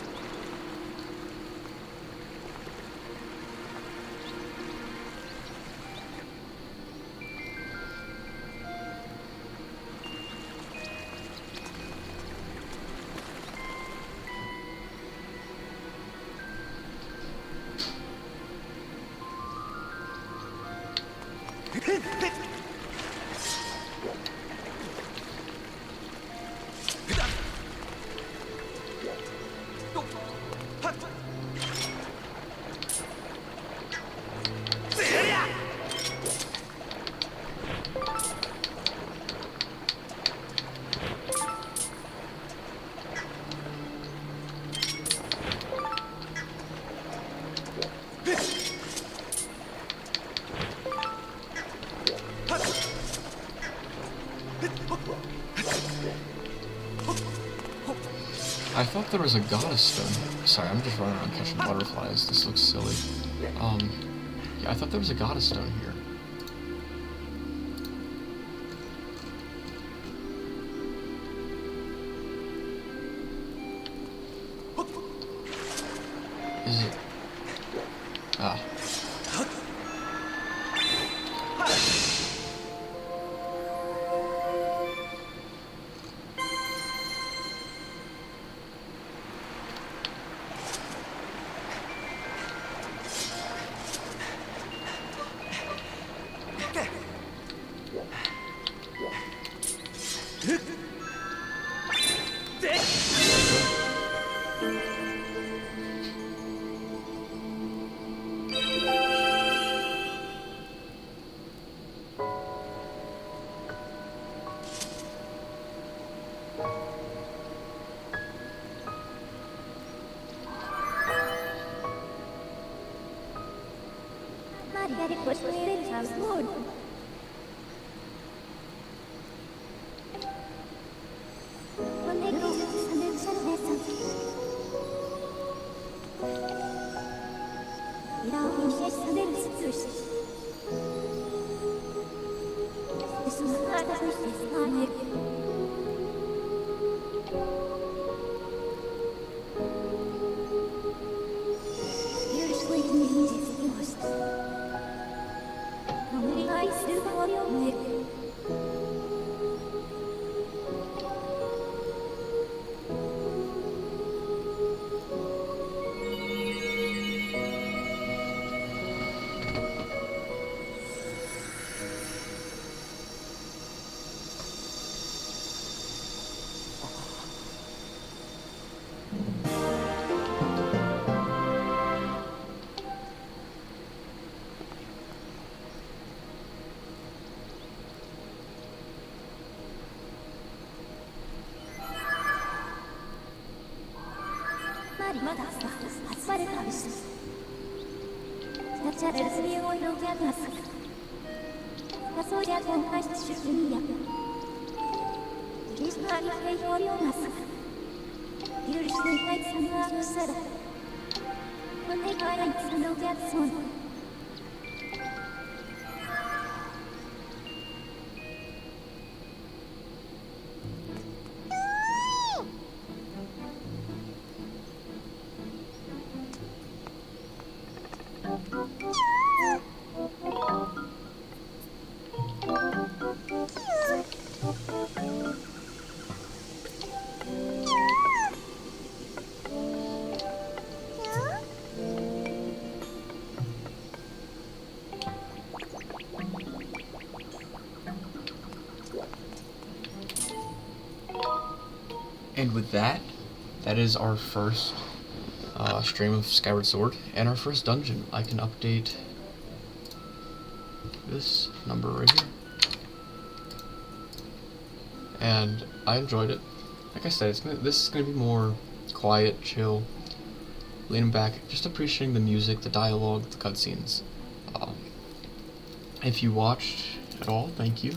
I thought there was a goddess stone. Sorry, I'm just running around catching butterflies. This looks silly. Yeah, I thought there was a goddess stone here. Is it? Ah. Maria reconstruir Skyward Sword. And with that, that is our first stream of Skyward Sword and our first dungeon. I can update this number right here. And I enjoyed it. Like I said, this is gonna be more quiet, chill. leaning back, just appreciating the music, the dialogue, the cutscenes. If you watched at all, thank you.